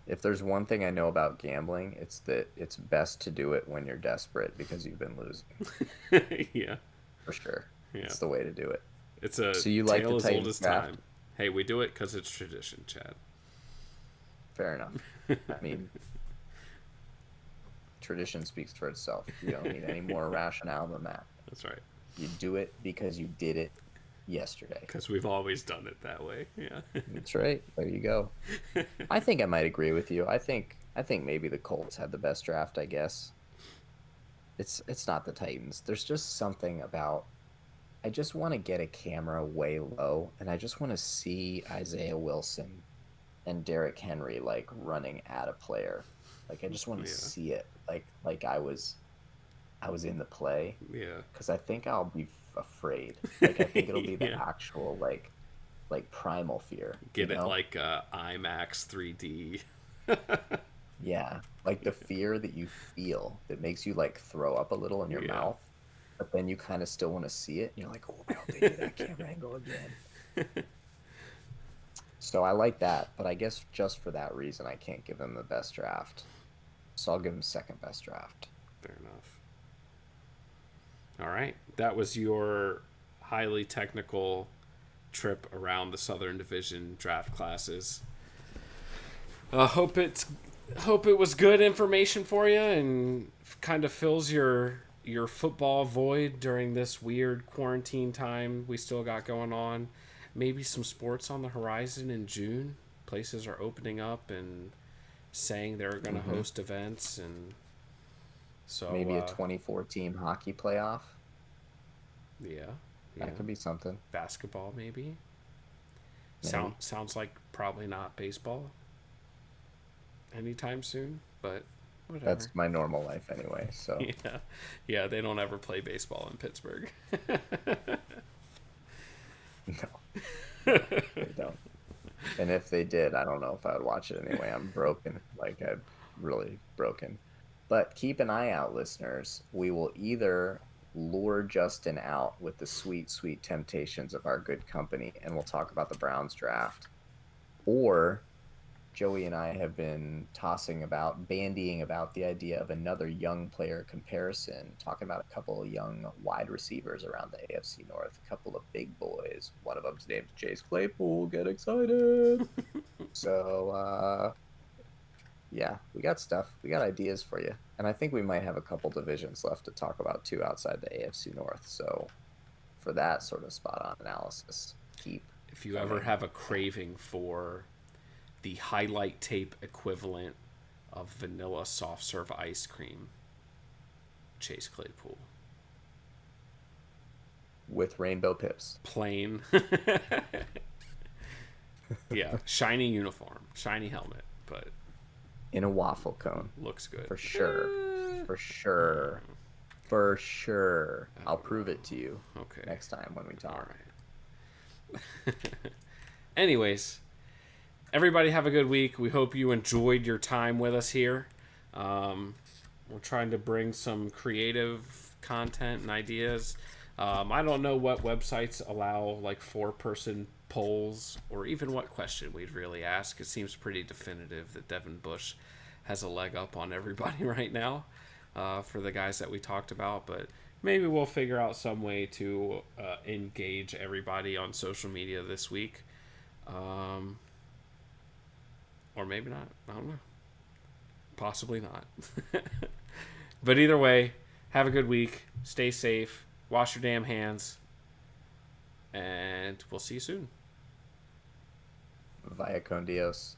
If there's one thing I know about gambling, it's that it's best to do it when you're desperate because you've been losing. Yeah. For sure. Yeah. It's the way to do it. It's a So you like tale the as old Titans as draft? time. Hey, we do it because it's tradition, Chad. Fair enough. I mean, tradition speaks for itself. You don't need any more rationale than that. That's right. You do it because you did it yesterday. Because we've always done it that way. Yeah. That's right. There you go. I think I might agree with you. I think maybe the Colts had the best draft, I guess. It's not the Titans. There's just something about I just want to get a camera way low and I just want to see Isaiah Wilson and Derrick Henry like running at a player. Like I just want to see it like I was in the play. Yeah. Because I think I'll be afraid. Like I think it'll be the Yeah. actual like primal fear. Get you know? it like IMAX 3D. Yeah, like the fear that you feel that makes you like throw up a little in your Yeah. mouth, but then you kind of still want to see it. And you're like, oh, I hope they do that camera angle again. So I like that, but I guess just for that reason, I can't give him the best draft. So I'll give him second best draft. Fair enough. All right. That was your highly technical trip around the Southern Division draft classes. Hope it was good information for you and kind of fills your football void during this weird quarantine time we still got going on. Maybe some sports on the horizon in June. Places are opening up and saying they're going to Mm-hmm. host events, and so Maybe a 24-team hockey playoff. yeah, yeah, That could be something. basketball maybe. Maybe. Sounds like probably not baseball anytime soon, but whatever. That's my normal life anyway. So Yeah, yeah, they don't ever play baseball in Pittsburgh. no, no, they don't. And if they did, I don't know if I would watch it anyway. I'm broken. Like I'm really broken. But keep an eye out, listeners. We will either lure Justin out with the sweet, sweet temptations of our good company, and we'll talk about the Browns draft, or Joey and I have been bandying about the idea of another young player comparison, talking about a couple of young wide receivers around the AFC North, a couple of big boys. One of them's named Chase Claypool. Get excited. So, yeah, we got stuff. We got ideas for you. And I think we might have a couple divisions left to talk about too outside the AFC North. So, for that sort of spot on analysis, keep If you ever coming have a back. craving for the highlight tape equivalent of vanilla soft serve ice cream, Chase Claypool. With rainbow pips. Plain. Yeah, shiny uniform, shiny helmet, but In a waffle cone. looks good. For sure. For sure. For sure. I'll prove it to you Okay. next time when we All talk. right. Anyways, everybody have a good week. We hope you enjoyed your time with us here. We're trying to bring some creative content and ideas. I don't know what websites allow like 4-person polls or even what question we'd really ask. It seems pretty definitive that Devin Bush has a leg up on everybody right now for the guys that we talked about. But maybe we'll figure out some way to engage everybody on social media this week. Or maybe not. I don't know. Possibly not. But either way, have a good week. Stay safe. Wash your damn hands. And we'll see you soon. Vaya con Dios.